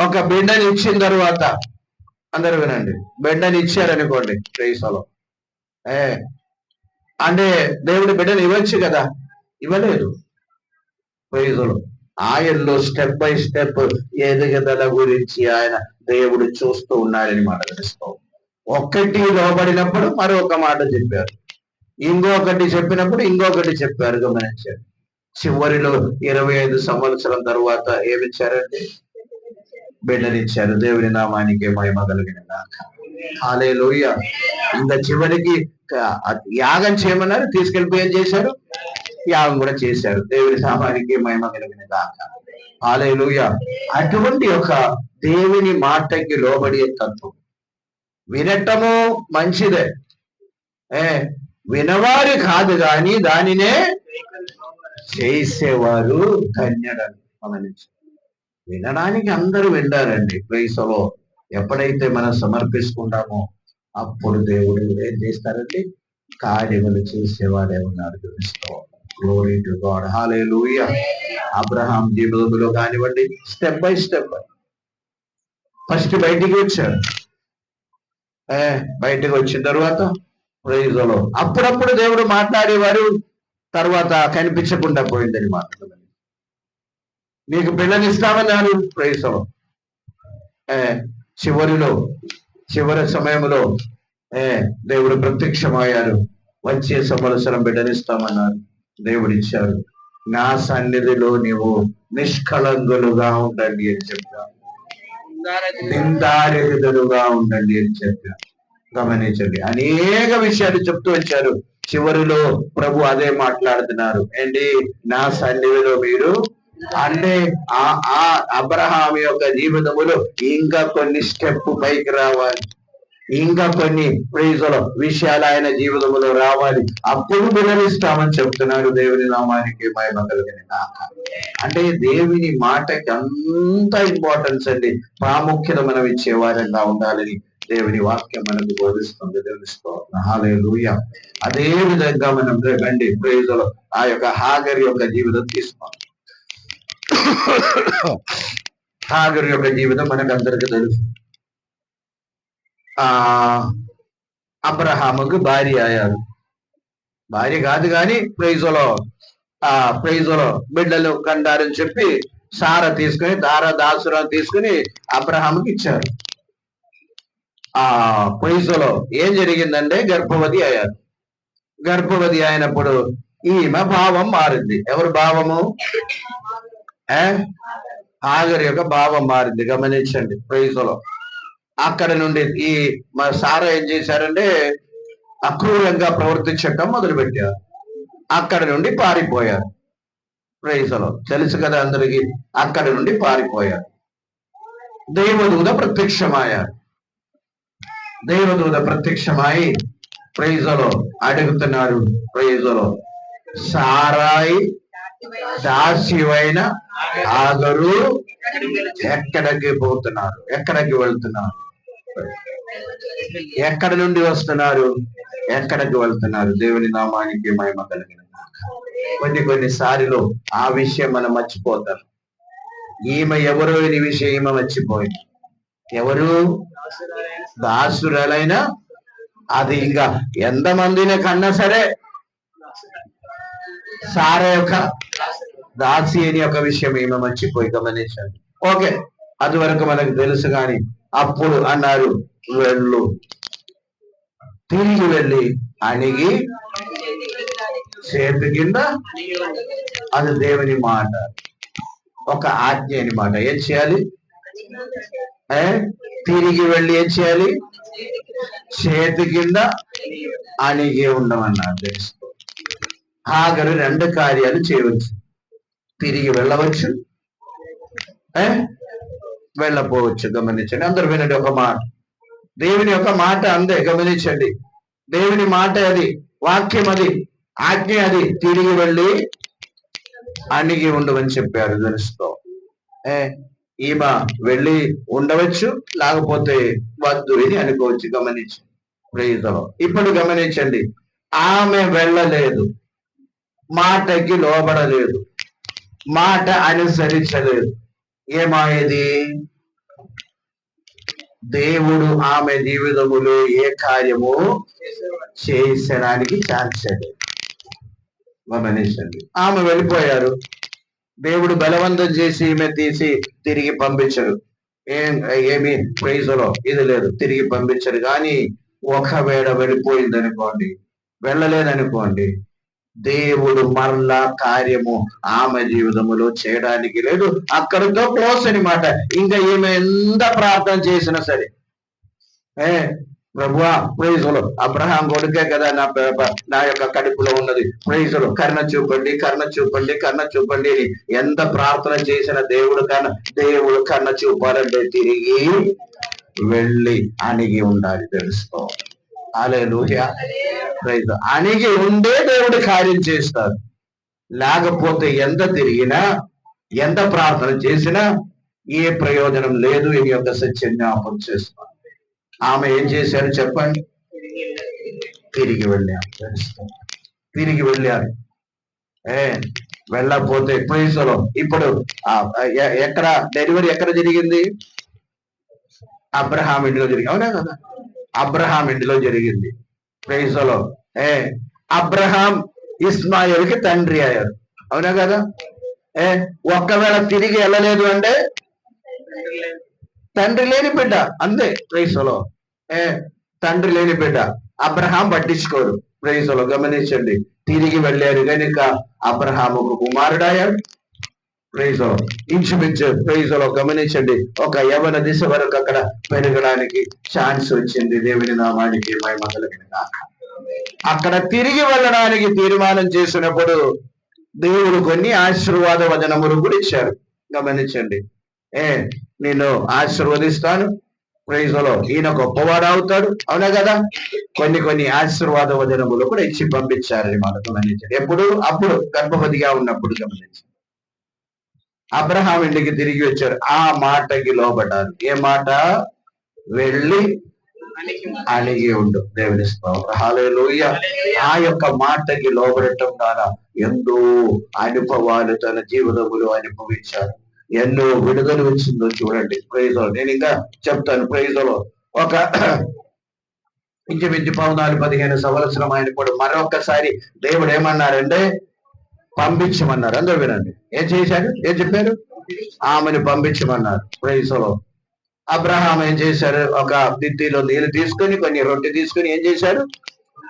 ఒక బిడ్డని ఇచ్చిన తర్వాత, అందరూ వినండి, బిడ్డని ఇచ్చారనుకోండి క్రైస్తలో, అంటే దేవుడి బిడ్డని ఇవ్వచ్చు కదా, ఇవ్వలేదు. ప్రైజులు ఆయనలో స్టెప్ బై స్టెప్ ఎదుగుదల గురించి ఆయన దేవుడు చూస్తూ ఉన్నాడని మాట తెలుస్తాం. ఒక్కటి లోబడినప్పుడు మరొక మాట చెప్పారు, ఇంకొకటి చెప్పినప్పుడు ఇంకొకటి చెప్పారు, గమనించారు. చివరిలో 25 సంవత్సరం తర్వాత ఏమిచ్చారంటే బిడ్డనిచ్చారు. దేవుని నామానికి మహిమ కలిగిన గాక. హల్లెలూయా. ఇంకా చివరికి యాగం చేయమన్నారు, తీసుకెళ్ళిపోయి ఏం చేశారు, యాగం కూడా చేశారు. దేవుని నామానికి మహిమ కలిగిన గాక. హల్లెలూయా. అటువంటి ఒక దేవుని మాటకి లోబడే తత్వం, వినటము మంచిదే, వినవారు కాదు కానీ దానినే చేసేవారు ధన్యుడని గమనించి. వినడానికి అందరూ వింటారండి. ప్రైసలో ఎప్పుడైతే మనం సమర్పిస్తున్నామో అప్పుడు దేవుడు ఏం చేస్తారండి, కార్యములు చేసేవాడే ఉన్నారు. Glory to God. Hallelujah. Abraham జీవితంలో కానివ్వండి, స్టెప్ బై స్టెప్ ఫస్ట్ బయటికి వచ్చాడు, బయటకు వచ్చిన తర్వాత ప్రైజులో అప్పుడప్పుడు దేవుడు మాట్లాడేవారు, తర్వాత కనిపించకుండా పోయిందని మాట్లాడారు. నీకు పిల్లనిస్తామన్నారు, ప్రైజులో చివరి సమయంలో దేవుడు ప్రత్యక్షమయ్యారు. వచ్చే సంవత్సరం బిడ్డనిస్తామన్నారు, దేవుడు ఇచ్చారు. నా సన్నిధిలో నీవు నిష్కళంకులుగా ఉండండి అని చెప్పాను, నిందారహితులుగా ఉండండి అని చెప్పాను. గమనించండి, అనేక విషయాలు చెప్తూ వచ్చారు. చివరిలో ప్రభు అదే మాట్లాడుతున్నారు, ఏంటి, నా సన్నిధిలో మీరు, అంటే ఆ అబ్రహాం యొక్క జీవితములో ఇంకా కొన్ని స్టెప్ పైకి రావాలి, ఇంకా కొన్ని విషయాలు ఆయన జీవితంలో రావాలి, అప్పుడు వివరిస్తామని చెప్తున్నారు. దేవుని నామానికి మహిమ కలిగిన గాక. అంటే దేవుని మాటకి అంత ఇంపార్టెన్స్ అండి, ప్రాముఖ్యత మనం ఇచ్చే వారంగా ఉండాలని దేవుని వాక్యం మనకు బోధిస్తుంది. తెలుసుకోవాలి. హల్లెలూయా. అదే విధంగా మనం రండి ప్రైజులో ఆ యొక్క హాగర్ యొక్క జీవితం తీసుకోవాలి. హాగర్ యొక్క జీవితం మనకు అందరికీ తెలుసు. అబ్రహాముకు భార్య అయ్యారు, భార్య కాదు కానీ ప్రైజులో బిడ్డలు కంటారని చెప్పి సార తీసుకుని, దాసురా తీసుకుని అబ్రహాముకి ఇచ్చారు. ప్రైజులో ఏం జరిగిందంటే గర్భవతి అయ్యారు. గర్భవతి అయినప్పుడు ఈమె భావం మారింది. ఎవరు భావము? హాగర్ యొక్క భావం మారింది. గమనించండి ప్రైజులో. అక్కడ నుండి ఈ సారా ఏం చేశారంటే అక్రూరంగా ప్రవర్తించటం మొదలుపెట్టారు. అక్కడ నుండి పారిపోయారు. ప్రైజులో తెలుసు కదా అందరికి, అక్కడ నుండి పారిపోయారు. దేవదూత ప్రత్యక్షమయ్యారు. దేవదూత ప్రత్యక్షమై ప్రైజులో అడుగుతున్నారు, ప్రైజులో సారాయి దాస్యమైన హాగరు ఎక్కడికి పోతున్నారు, ఎక్కడికి వెళ్తున్నారు, ఎక్కడి నుండి వస్తున్నారు, ఎక్కడికి వెళ్తున్నారు? దేవుని నామానికి మహిమ కలిగిన కొన్నిసార్లు ఆ విషయం మనం మర్చిపోతారు. ఈమె ఎవరో ఈ విషయం ఈమె మర్చిపోయింది. ఎవరు? దాసురాలైనా, అది ఇంకా ఎంతమందిని కన్నా సరే సారా యొక్క దాసి అని ఒక విషయం ఈమె మర్చిపోయి. గమనించండి. ఓకే, అది వరకు మనకు తెలుసు. కానీ అప్పుడు అన్నారు, వెళ్ళు, తిరిగి వెళ్ళి అణిగి చేతి కింద, అది దేవుని మాట, ఒక ఆజ్ఞ అని మాట. ఏం చేయాలి? తిరిగి వెళ్ళి ఏం చేయాలి? చేతి కింద అణిగి ఉండమన్నారు. తెలుసుకో, హాగరు 2 కార్యాలు చేయవచ్చు. తిరిగి వెళ్ళవచ్చు, వెళ్ళపోవచ్చు. గమనించండి, అందరు వినండి ఒక మాట, దేవుని యొక్క మాట అందే. గమనించండి, దేవుని మాట అది, వాక్యం అది, ఆజ్ఞ అది. తిరిగి వెళ్ళి అణిగి ఉండమని చెప్పారు. తెలుసుకో, ఈమె వెళ్ళి ఉండవచ్చు, లేకపోతే వద్దు అని అనుకోవచ్చు. గమనించండి ప్రైజులో. ఇప్పుడు గమనించండి, ఆమె వెళ్ళలేదు, మాటకి లోబడలేదు, మాట అనుసరించలేదు. ఏమాయేది? దేవుడు ఆమె జీవితములో ఏ కార్యము చేయించడానికి ఛాన్స్ లేదు. గమనించండి. ఆమె వెళ్ళిపోయారు. దేవుడు బలవంతం చేసి ఈమె తీసి తిరిగి పంపించరు. ఏమి ప్రైజ్లో ఇది లేదు, తిరిగి పంపించరు. కానీ ఒకవేళ వెళ్ళిపోయింది అనుకోండి, వెళ్ళలేదనుకోండి, దేవుడు మరలా కార్యము ఆమె జీవితములో చేయడానికి లేదు. అక్కడితో క్లోజ్ అనమాట. ఇంకా ఈమె ఎంత ప్రార్థన చేసినా సరే, ప్రభువా ప్రైజులు, అబ్రహాం కొడుకే కదా నా యొక్క కడుపులో ఉన్నది, ప్రైజులు, కరుణ చూపండి, కరుణ చూపండి, కరుణ చూపండి అని ఎంత ప్రార్థన చేసిన దేవుడు కరుణ చూపాలంటే తిరిగి వెళ్ళి అణిగి ఉండాలి. తెలుసుకో. హల్లెలూయా. ప్రైజ్. అణిగి ఉండే దేవుడు కార్యం చేస్తారు. లేకపోతే ఎంత తిరిగినా ఎంత ప్రార్థన చేసినా ఏ ప్రయోజనం లేదు. ఈ యొక్క సత్యం జ్ఞాపకం చేస్తున్నారు. ఆమె ఏం చేశారు చెప్పండి? తిరిగి వెళ్ళారు. తిరిగి వెళ్ళారు. వెళ్ళకపోతే ప్రైజ్లో ఇప్పుడు ఎక్కడ డెలివరీ ఎక్కడ జరిగింది? అబ్రహాం ఇంటిలో జరిగింది. అవునా కదా? అబ్రహాం ఇంటిలో జరిగింది. ప్రైజ్లో అబ్రహాం ఇస్మాయిల్కి తండ్రి అయ్యారు. అవునా కదా? ఒక్కవేళ తిరిగి వెళ్ళలేదు అంటే తండ్రి లేని బిడ్డ, అంతే. ప్రైజ్లో తండ్రి లేని బిడ్డ. అబ్రహాం పట్టించుకోరు. ప్రైజ్లో గమనించండి. తిరిగి వెళ్ళారు కనుక అబ్రహాముకు కుమారుడయ్యాడు. ప్రైజ్లో ఇంచుమించు ప్రైజ్లో గమనించండి, ఒక యవన దిశ వరకు అక్కడ పెరగడానికి ఛాన్స్ వచ్చింది. దేవుని నామానికి మహిమ కలుగును గాక. అక్కడ తిరిగి వెళ్ళడానికి తీర్మానం చేసినప్పుడు దేవుడు కొన్ని ఆశీర్వాద వచనములు కూడా ఇచ్చారు. గమనించండి. నేను ఆశీర్వదిస్తాను, ప్రైజ్లో ఈయన గొప్పవాడు అవుతాడు. అవునా కదా? కొన్ని ఆశీర్వాద వచనములు కూడా ఇచ్చి పంపించారని మాట గమనించండి. అప్పుడు గర్భవతిగా ఉన్నప్పుడు గమనించండి. అబ్రహాం ఇంటికి తిరిగి వచ్చారు. ఆ మాటకి లోబడ్డారు. ఏ మాట? వెళ్ళి అణిగి ఉండు. దేవుని స్తోత్రం. హల్లెలూయా. ఆ యొక్క మాటకి లోబడటం ద్వారా ఎన్నో అనుభవాలు తన జీవితంలో అనుభవించారు. ఎన్నో విడుదల వచ్చిందో చూడండి. ప్రైజ్లో నేను ఇంకా చెప్తాను. ప్రైజ్లో ఒక ఇంచుమించు 14-15 సంవత్సరం ఆయన కూడా మరొకసారి దేవుడు ఏమన్నారంటే పంపించమన్నారు. అందరూ వినండి. ఏం చేశాడు? ఏం చెప్పారు? ఆమెను పంపించమన్నారు. ప్రైజ్లో అబ్రహాం ఏం చేశారు? ఒక బిత్తిలో నీళ్ళు తీసుకొని కొన్ని రొట్టె తీసుకొని ఏం చేశారు?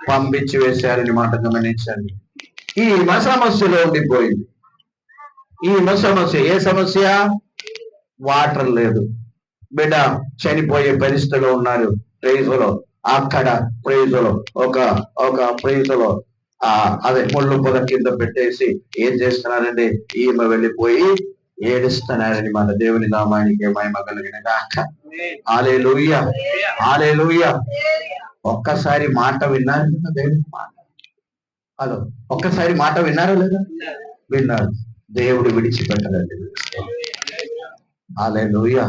పంపించి వేశారని మాట గమనించండి. ఈ సమస్యలో ఉండిపోయింది. ఈ సమస్య ఏ సమస్య? వాటర్ లేదు. బిడ్డ చనిపోయే పరిస్థితిలో ఉన్నారు. ప్రైజ్లో అక్కడ ప్రైజ్లో ఒక ప్రైజ్లో అదే ముళ్ళు పొద కింద పెట్టేసి ఏం చేస్తున్నారంటే ఈమె వెళ్ళిపోయి ఏడుస్తున్నారని మన దేవుని నామానికి మహిమ కలుగును గాక. హల్లెలూయా. హల్లెలూయా. ఒక్కసారి మాట విన్నారు కదా దేవుని మాట? హలో, ఒక్కసారి మాట విన్నారా లేదా? విన్నారు. దేవుడు విడిచిపెట్టదండి. హల్లెలూయా.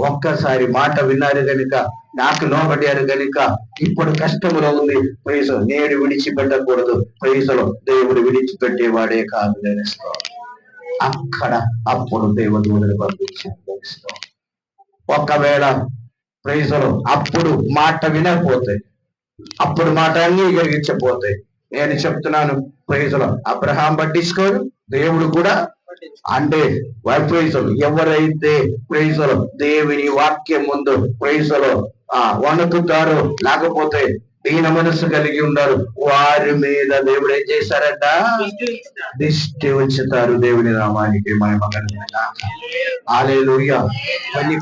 ఒక్కసారి మాట విన్నారు కనుక, నాకు లోబడ్డారు కనుక ఇప్పుడు కష్టములో ఉంది. ప్రైజ్. నేడు విడిచిపెట్టకూడదు. ప్రైజ్లో దేవుడు విడిచిపెట్టేవాడే కాదు. తెలుసుకో. అక్కడ అప్పుడు దేవుడు పంపించాడు. ఒకవేళ ప్రైజ్లో అప్పుడు మాట వినకపోతే, అప్పుడు మాట అంగీకరించకపోతే, నేను చెప్తున్నాను ప్రైజ్లో అబ్రహాం పట్టించుకోరు, దేవుడు కూడా అంటే ప్రైజ్లో ఎవరైతే ప్రైజ్లో దేవుని వాక్యం ముందు ప్రైజ్లో వణుకుతారో, లేకపోతే దీన మనసు కలిగి ఉన్నారు, వారి మీద దేవుడు ఏం చేశారట? దిష్టి ఉంచుతారు. దేవుని నామానికి మహిమ కలుగును గాక. హల్లెలూయా.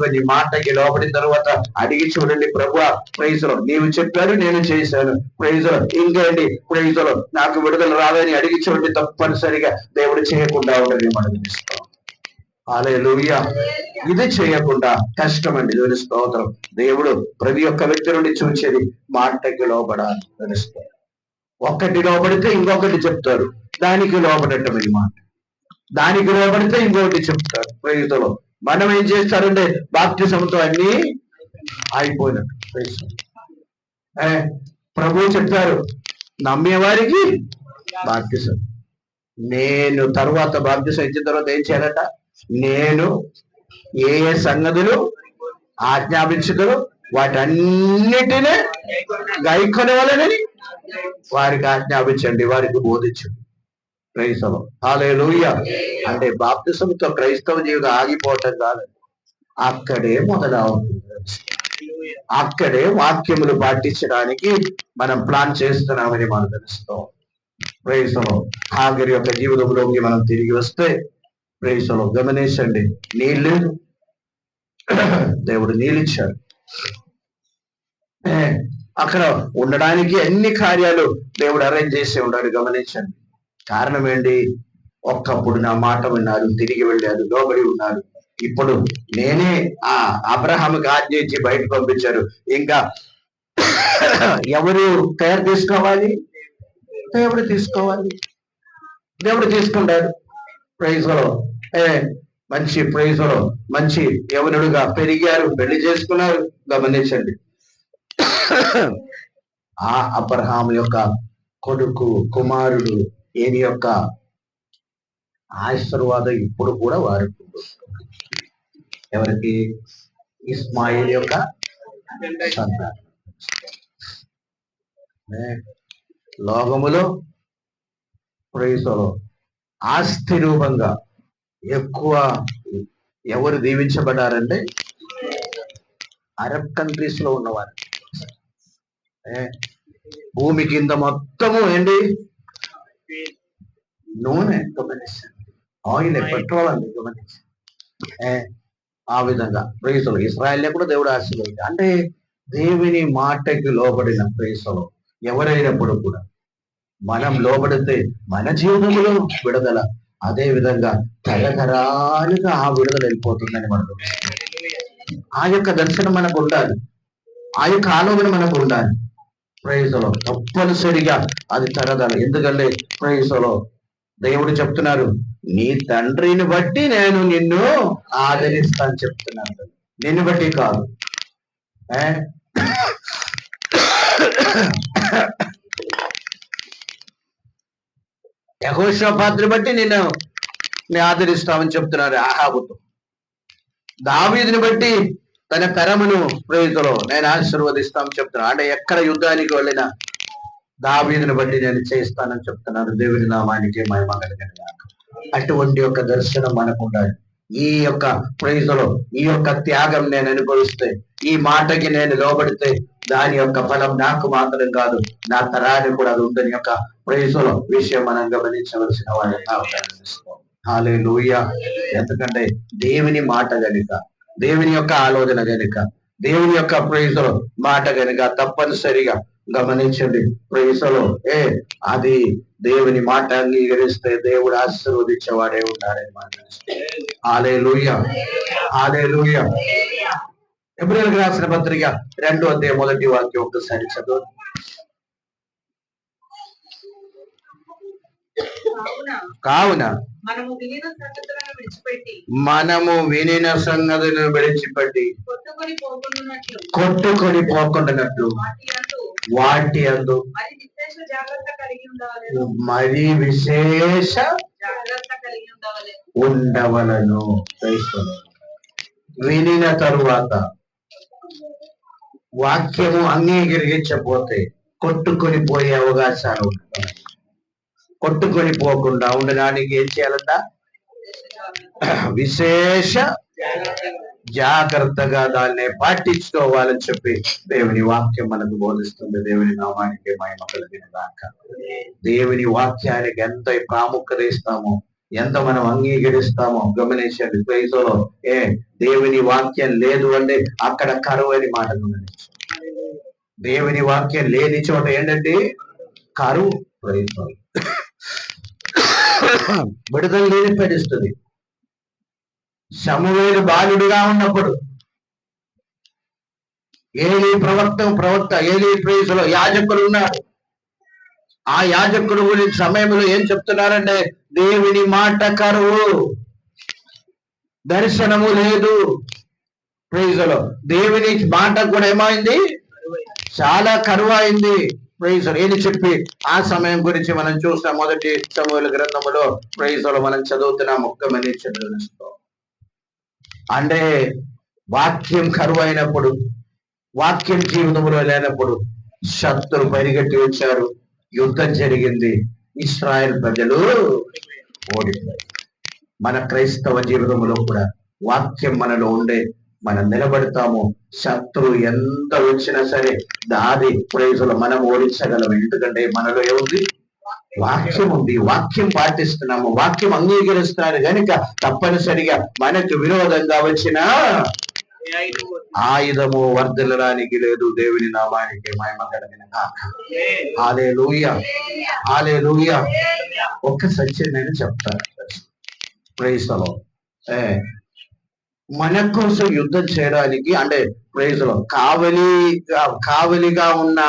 కొన్ని మాటకి లోపడిన తర్వాత అడిగి చూడండి. ప్రభువా ప్రైజ్లో నీవు చెప్పారు, నేను చేశాను. ప్రైజ్లో ఇంకేంటి? ప్రైజ్లో నాకు విడుదల రాదని అడిగి చూడండి. తప్పనిసరిగా దేవుడు చేయకుండా ఉండదు. మనం ఇస్తాం. హల్లెలూయా. ఇది చేయకుండా కష్టమండి. దేవుని స్తోత్రం. దేవుడు ప్రతి ఒక్క వ్యక్తి నుండి చూసేది మాటకి లోబడాలి. తెలుస్తారు. ఒక్కటి లోబడితే ఇంకొకటి చెప్తారు. దానికి లోబడటం ఈ మాట. దానికి లోబడితే ఇంకొకటి చెప్తారు. ప్రైజ్లో మనం ఏం చేస్తారంటే బాప్తిసంతో అన్ని అయిపోయినట్టు. ప్రభు చెప్పారు, నమ్మేవారికి బాప్తిసం. నేను తర్వాత బాప్తిసం ఇచ్చిన తర్వాత ఏం చేయాలట? నేను ఏ సంగతులు ఆజ్ఞాపించుదురు వాటన్నిటినే గైకొనవలెనని వారికి ఆజ్ఞాపించండి, వారికి బోధించండి. క్రైస్తవం హల్లెలూయా. అంటే బాప్తిసంతో క్రైస్తవ జీవితం ఆగిపోవటం కాదు, అక్కడే మొదలవుతుంది. అక్కడే వాక్యములు పాటించడానికి మనం ప్లాన్ చేస్తున్నామని మనం తెలుస్తాం. క్రైస్తవం హాగరు యొక్క జీవితంలోకి మనం తిరిగి వస్తే క్రైస్తవం గమనించండి, నీళ్ళు దేవుడు నీళ్ళిచ్చాడు. అక్కడ ఉండడానికి అన్ని కార్యాలు దేవుడు అరేంజ్ చేసి ఉన్నాడు. గమనించండి, కారణం ఏంటి? ఒక్కప్పుడు నా మాట విన్నారు, తిరిగి వెళ్ళారు, లోబడి ఉన్నారు. ఇప్పుడు నేనే ఆ అబ్రహాముకి ఆజ్ఞ ఇచ్చి బయట పంపించారు. ఇంకా ఎవరు కేర్ తీసుకోవాలి? దేవుడు తీసుకోవాలి. దేవుడు తీసుకుంటాడు. ప్రైజ్ లో మంచి ప్రైజ్ లో మంచి యవనుడుగా పెరిగారు, పెళ్లి చేసుకున్నారు. గమనించండి, ఆ అబ్రహాము యొక్క కొడుకు కుమారుడు ఈయన యొక్క ఆశీర్వాదం ఇప్పుడు కూడా వారికి ఎవరికి? ఇస్మాయిల్ యొక్క సంతానం. లోకములో ప్రైజులో ఆస్తి రూపంగా ఎక్కువ ఎవరు దీవించబడ్డారంటే అరబ్ కంట్రీస్ లో ఉన్నవారు. భూమి కింద మొత్తము ఏంటి? నూనె. ఆయిల్, పెట్రోల్ అండి. గమనించి ఆ విధంగా ప్రైజులు ఇశ్రాయేల్ కూడా దేవుడు ఆశీర్వదించాడు. అంటే దేవుని మాటకి లోబడిన ప్రైజులు ఎవరైనప్పుడు కూడా మనం లోబడితే మన జీవితంలో విడుదల, అదే విధంగా తరతరాలుగా ఆ విడుదల వెళ్ళిపోతుందని మనకు. ఆ యొక్క దర్శనం మనకు ఉండాలి, ఆ యొక్క ఆలోచన మనకు ఉండాలి. ప్రైజులో తప్పనిసరిగా అది తరదల. ఎందుకంటే ప్రైజులో దేవుడు చెప్తున్నారు, నీ తండ్రిని బట్టి నేను నిన్ను ఆదరిస్తాను చెప్తున్నాను, నిన్ను బట్టి కాదు. యెహోషాపాతుని బట్టి నేను ఆదరిస్తామని చెప్తున్నారు ఆహాబుతో. దావీదుని బట్టి తన తరమును ప్రేతులో నేను ఆశీర్వదిస్తామని చెప్తున్నాను. అంటే ఎక్కడ యుద్ధానికి వెళ్ళినా దావీదుని బట్టి నేను చేస్తానని చెప్తున్నాను. దేవుని నామానికి మహిమ కలుగును గాక. అటువంటి యొక్క దర్శనం మనకు ఉండాలి. ఈ యొక్క ప్రైజులో ఈ యొక్క త్యాగం నేను అనుభవిస్తే, ఈ మాటకి నేను లోబడితే దాని యొక్క ఫలం నాకు మాత్రం కాదు, నా తరానికి కూడా అది ఉందని యొక్క ప్రైజులో విషయం మనం గమనించవలసిన వాడిగా అవకాశం. హల్లెలూయా. ఎందుకంటే దేవుని మాట గనుక, దేవుని యొక్క ఆలోచన గనుక, దేవుని యొక్క ప్రైజులో మాట గనుక తప్పనిసరిగా గమనించండి. ప్రైజులో అది దేవుని మాట అంగీకరిస్తే దేవుడు ఆశీర్వదించేవాడే ఉన్నాడని మాట. హల్లెలూయా, హల్లెలూయా. హెబ్రీయులకు రాసిన పత్రిక 2వ అధ్యాయం 1వ వాక్యం ఒక్కసారి చదువు. కావున మనము వినిన సంగతులను విడిచిపెట్టి కొట్టుకొని పోకుండానట్లు వాటి యందు మరి విశేష ఉండవలను. వినిన తరువాత వాక్యము అంగీకరించకపోతే కొట్టుకొని పోయే అవకాశాలు ఉంటాయి. కొట్టుకొని పోకుండా ఉండడానికి ఏం చేయాలంట? విశేష జాగ్రత్తగా దాన్ని పాటించుకోవాలని చెప్పి దేవుని వాక్యం మనకు బోధిస్తుంది. దేవుని నామానికి మహిమ కలిగిన గాక. దేవుని వాక్యానికి ఎంత ప్రాముఖ్యత ఇస్తామో, ఎంత మనం అంగీకరిస్తామో గమనించండి. ప్రైజులో దేవుని వాక్యం లేదు అంటే అక్కడ కరువు అని మాట గమనించండి. దేవుని వాక్యం లేని చోట ఏంటంటే కరువు. ప్రైజులో విడుదల లేని పరిస్థితి. సమూయేలు బాలుడుగా ఉన్నప్పుడు ఏలీ ప్రవక్త ఏలీ ప్రేసులో యాజకులు ఉన్నారు. ఆ యాజకుడు గురించి సమయంలో ఏం చెప్తున్నారంటే దేవుని మాట కరువు, దర్శనము లేదు. ప్రేసులో దేవుని మాట కూడా ఏమైంది? చాలా కరువు అయింది. ప్రైజులు ఏని చెప్పి ఆ సమయం గురించి మనం చూస్తాం. 1 సమూయేలు గ్రంథములో ప్రైజులు మనం చదువుతున్నాం. ఒక్కమని చదువుతాం. అంటే వాక్యం కరువు అయినప్పుడు, వాక్యం జీవితంలో లేనప్పుడు శత్రులు పరిగెట్టి వచ్చారు, యుద్ధం జరిగింది, ఇశ్రాయేల్ ప్రజలు ఓడిపోయారు. మన క్రైస్తవ జీవితంలో కూడా వాక్యం మనలో ఉండే మనం నిలబడతాము. శత్రువు ఎంత వచ్చినా సరే దాది ప్రైజులు మనం ఓడించగలం. ఎందుకంటే మనలో ఏముంది? వాక్యం ఉంది. వాక్యం పాటిస్తున్నాము, వాక్యం అంగీకరిస్తున్నారు కనుక తప్పనిసరిగా మనకు విరోధంగా వచ్చిన ఆయుధము వర్ధిల్లడానికి లేదు. దేవుని నామానికి మహిమ కలిగిన గాక. హల్లెలూయా, హల్లెలూయా. ఒక్క సత్యం నేను చెప్తాను. Praise the lord. మన కోసం యుద్ధం చేయడానికి అంటే ప్రైజ్ లో కావలిగా ఉన్న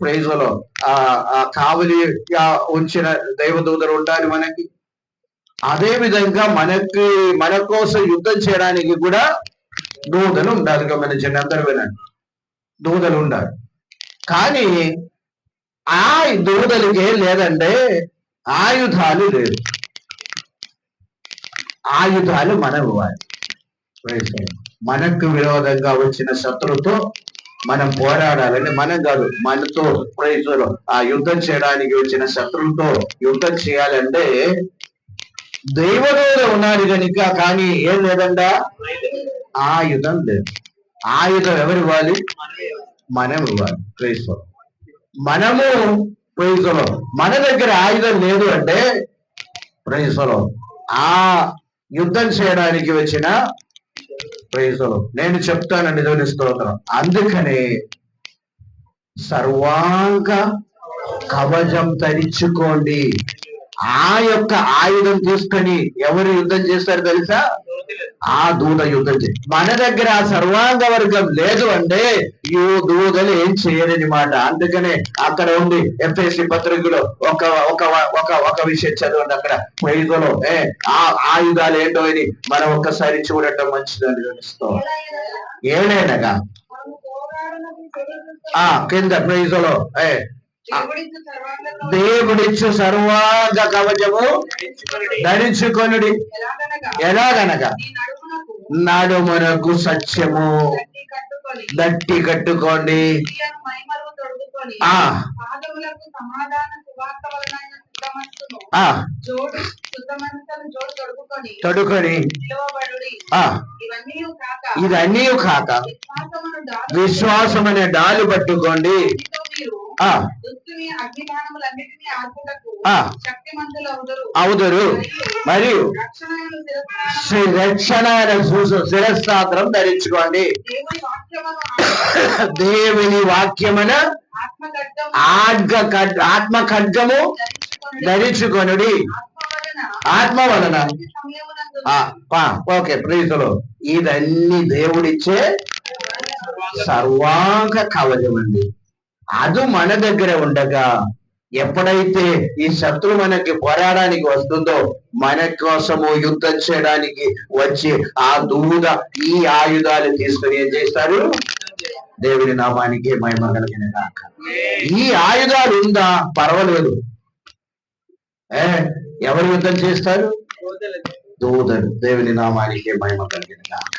ప్రైజ్ లో కావలిగా వచ్చిన దైవదూతలు ఉండాలి మనకి. అదే విధంగా మన కోసం యుద్ధం చేయడానికి కూడా దూతలు ఉండాలి. గమనించండి, అందరూ వినండి, దూతలు ఉండాలి. కానీ ఆ దూతలకి లేదంటే ఆయుధాలు లేదు. ఆయుధాలు మనం ఇవ్వాలి. మనకు విరోధంగా వచ్చిన శత్రువుతో మనం పోరాడాలని, మనం కాదు, మనతో ప్రైజులో ఆ యుద్ధం చేయడానికి వచ్చిన శత్రువుతో యుద్ధం చేయాలంటే దైవదూత ఉన్నాడు కనుక. కానీ ఏం లేదంట, ఆయుధం లేదు. ఆయుధం ఎవరు ఇవ్వాలి? మనం ఇవ్వాలి. ప్రైజులో మనము ప్రైజులో మన దగ్గర ఆయుధం లేదు అంటే ప్రైజులో ఆ యుద్ధం చేయడానికి వచ్చిన ప్రైజులో నేను చెప్తానండి, దేవుని స్తోత్రం. అందుకనే సర్వాంగ కవచం ధరించుకోండి. ఆ యొక్క ఆయుధం తీసుకొని ఎవరు యుద్ధం చేస్తారు తెలుసా? ఆ దూత యుద్ధం మన దగ్గర ఆ సర్వాంగ వర్గం లేదు అంటే ఈ దూతలు ఏం చేయలేని మాట. అందుకనే అక్కడ ఉంది ఎఫెసీ పత్రికలో ఒక విషయం చదవండి. అక్కడ ప్రైజులో ఆ ఆయుధాలు ఏంటో అని మనం ఒక్కసారి చూడటం మంచిదని తెలుస్తాం. ఏడైనగా కింద ప్రైజులో దేవుడిచ్చు సర్వాంగ కవచము ధరించుకొనుడి. ఎలాగనగా నడుమునకు సత్యము దట్టి కట్టుకోండి, తొడుకొని ఇవన్నీ కాక విశ్వాసం అనే డాలు పట్టుకోండి, అవుదురు, మరియు రక్షణ శిరస్త్రాత్రం ధరించుకోండి. దేవుని వాక్యమున ఆత్మ ఖడ్గము ధరించుకొనుడి. ఆత్మ వలన ఓకే ప్రీతులు ఇదన్నీ దేవుడిచ్చే సర్వాంగ కవచం అండి. అది మన దగ్గర ఉండగా ఎప్పుడైతే ఈ శత్రు మనకి పోరాడానికి వస్తుందో మన కోసము యుద్ధం చేయడానికి వచ్చి ఆ దూత ఈ ఆయుధాలు తీసుకుని ఏం చేస్తారు? దేవుని నామానికి మహిమ కలిగిన గాక. ఈ ఆయుధాలు ఉందా? పర్వాలేదు. ఎవరు యుద్ధం చేస్తారు? దూతలు. దేవుని నామానికి మహిమ కలిగిన గాక.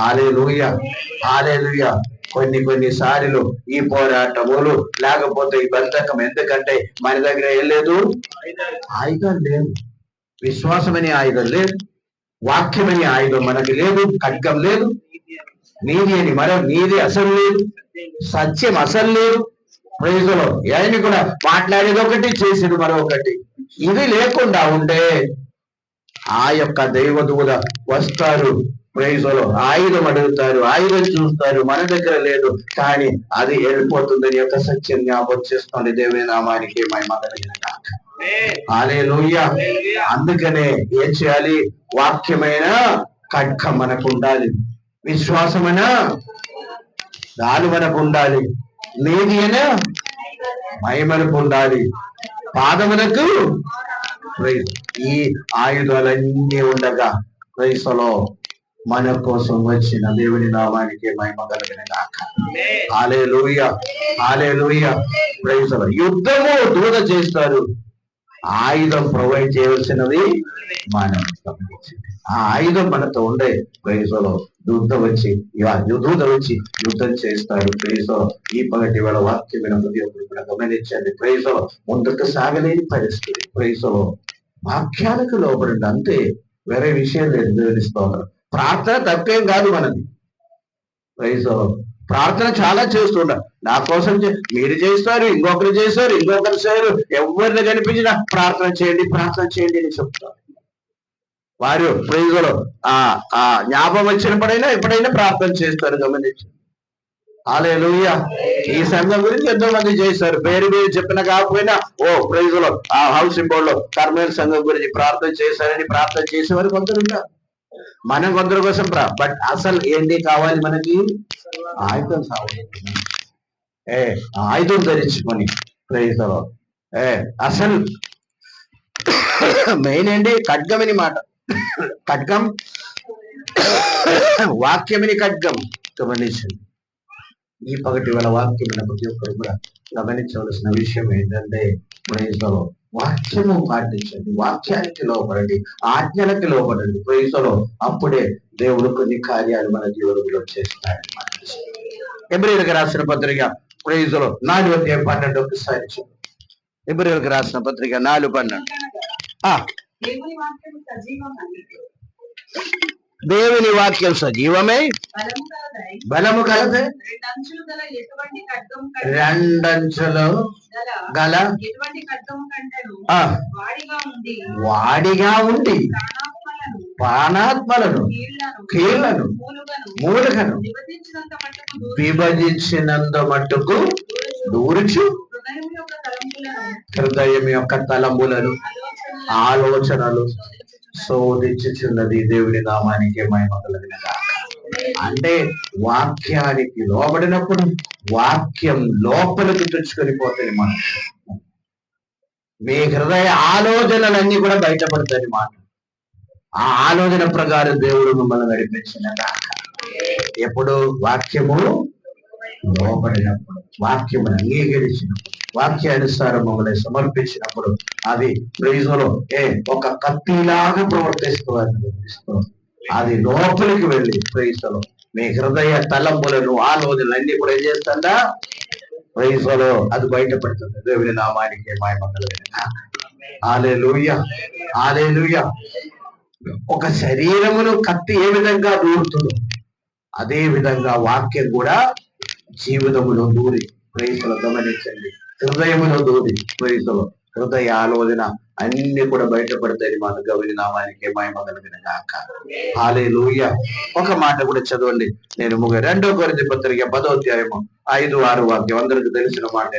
హల్లెలూయా, హల్లెలూయా. కొన్ని సార్లు ఈ పోరాటములు లేకపోతే ఈ బంధకం, ఎందుకంటే మన దగ్గర ఏం లేదు? ఆయుధం లేదు. విశ్వాసమనే ఆయుధం లేదు, వాక్యమనే ఆయుధం మనకి లేదు, ఖడ్గం లేదు, నీది అని నీది అసలు లేదు, సత్యం అసలు లేదు. ప్రైజులో ఆయన కూడా మాట్లాడేది ఒకటి, చేసేది మరొకటి. ఇది లేకుండా ఉంటే ఆ యొక్క దైవదూత వస్తారు, ప్రైజులో ఆయుధం అడుగుతారు, ఆయుధం చూస్తారు, మన దగ్గర లేదు, కానీ అది వెళ్ళిపోతుందని యొక్క సత్యం జ్ఞాపకం చేస్తుంది. దేవుని నామానికి మహిమ కలిగిన గాక. హల్లెలూయా. అందుకనే ఏం చేయాలి? వాక్యమైన ఖడ్గం మనకు ఉండాలి, విశ్వాసమైన దాని మనకు ఉండాలి, నీతి అయినా మహిమనకు ఉండాలి, పాదమునకు ఈ ఆయుధాలన్నీ ఉండగా క్రైస్తలో మన కోసం వచ్చిన దేవుని నామానికి మహిమ కలిగిన గాక. హల్లెలూయా, హల్లెలూయా. క్రైస్తవ యుద్ధము దూత చేస్తారు, ఆయుధం ప్రొవైడ్ చేయవలసినది మనం. ఆ ఆయుధం మనతో ఉండే ప్రైజలో దూత వచ్చి యుద్ధం చేస్తాడు. ప్రైజలో ఈ పగటి వేళ వాక్యం వినది కూడా గమనించండి. ప్రైజలో ముందుకు సాగలేని పరిస్థితి. ప్రైజలో వాక్యాలకు లోపడండి, అంతే, వేరే విషయం లేదు. వివరిస్తూ ఉంటారు. ప్రార్థన తప్పేం కాదు మనది. ప్రైజలో ప్రార్థన చాలా చేస్తుంటారు. నా కోసం మీరు చేస్తారు, ఇంకొకరు చేస్తారు, ఇంకొకరు చేయరు. ఎవరిని కనిపించినా ప్రార్థన చేయండి అని చెప్తారు. వారు ప్రైజులో జ్ఞాపకం వచ్చినప్పుడైనా ఎప్పుడైనా ప్రార్థన చేస్తారు. గమనించి హల్లెలూయా. ఈ సంఘం గురించి ఎంతో మంది చేస్తారు. పేరు చెప్పిన కాకపోయినా ప్రైజులో ఆ హౌసింగ్ బోర్డు లో కర్మేల్ సంఘం గురించి ప్రార్థన చేశారని ప్రార్థన చేసేవారు కొందరు ఉంటారు. మనం కొందరి కోసం బట్ అసలు ఏంటి కావాలి మనకి? ఆయుధం కావాలి. ఆయుధం ధరించుకొని ప్రైజులో అసలు మెయిన్ ఏంటి? ఖడ్గమని మాట. ఖడ్గం వాక్యమని ఖడ్గం. గమనించండి. ఈ పగటి వేళ వాక్యం ప్రతి ఒక్కరు కూడా గమనించవలసిన విషయం ఏంటంటే ప్రైజులో వాక్యము పాటించండి, వాక్యానికి లోపడండి, ఆజ్ఞలకి లోపడండి. ప్రైజులో అప్పుడే దేవుడు కొన్ని కార్యాలు మన జీవనంలో చేస్తాడు. హెబ్రీయులకు రాసిన పత్రిక ప్రైజులో 4:12 ఒకసారి. హెబ్రీయులకు రాసిన పత్రిక 4:12. దేవుని వాక్యం సజీవమే, బలము కలదే, రెండంచులు గల వాడిగా ఉండి ప్రాణాత్మలను కీళ్లను మూలుగను విభజించినంత మట్టుకు దూర్చు హృదయం యొక్క తలంబులను ఆలోచనలు శోధించుచున్నది. దేవుని నామానికి మహిమ కలుగునుగాక. అంటే వాక్యానికి లోబడినప్పుడు వాక్యం లోపలికి తెచ్చుకొని పోతుంది. మనం మీ హృదయ ఆలోచనలన్నీ కూడా బయటపడతాయి మాట. ఆ ఆలోచన ప్రకారం దేవుడు మిమ్మల్ని నడిపించినగాక. ఎప్పుడు? వాక్యము లోబడినప్పుడు, వాక్యమును అంగీకరించినప్పుడు, వాక్యానుసారం మమ్మల్ని సమర్పించినప్పుడు అది ప్రైజులో ఒక కత్తిలాగా ప్రవర్తిస్తూ అది లోపలికి వెళ్ళి ప్రైజులో మీ హృదయ తలంపులను ఆలోచనలు అన్ని కూడా ఏం చేస్తుందా? ప్రైజులో అది బయటపడుతుంది. దేవుని నామానికి మహిమ కలుగునుగాక. హల్లెలూయా, హల్లెలూయా. ఒక శరీరమును కత్తి ఏ విధంగా దూరుతుందో అదే విధంగా వాక్యం కూడా జీవితములో దూరి ప్రైజులో గమనించండి. హృదయములో దూరి ప్రైజులో హృదయ ఆలోచన అన్ని కూడా బయటపడతాయి. మన గౌరి నామానికి మహిమ కలుగునుగాక. హల్లెలూయా. ఒక మాట కూడా చదవండి. నేను 2 కొరింథీ పత్రిక 10వ అధ్యాయము 5-6 వాక్యం అందరికి తెలిసిన మాట.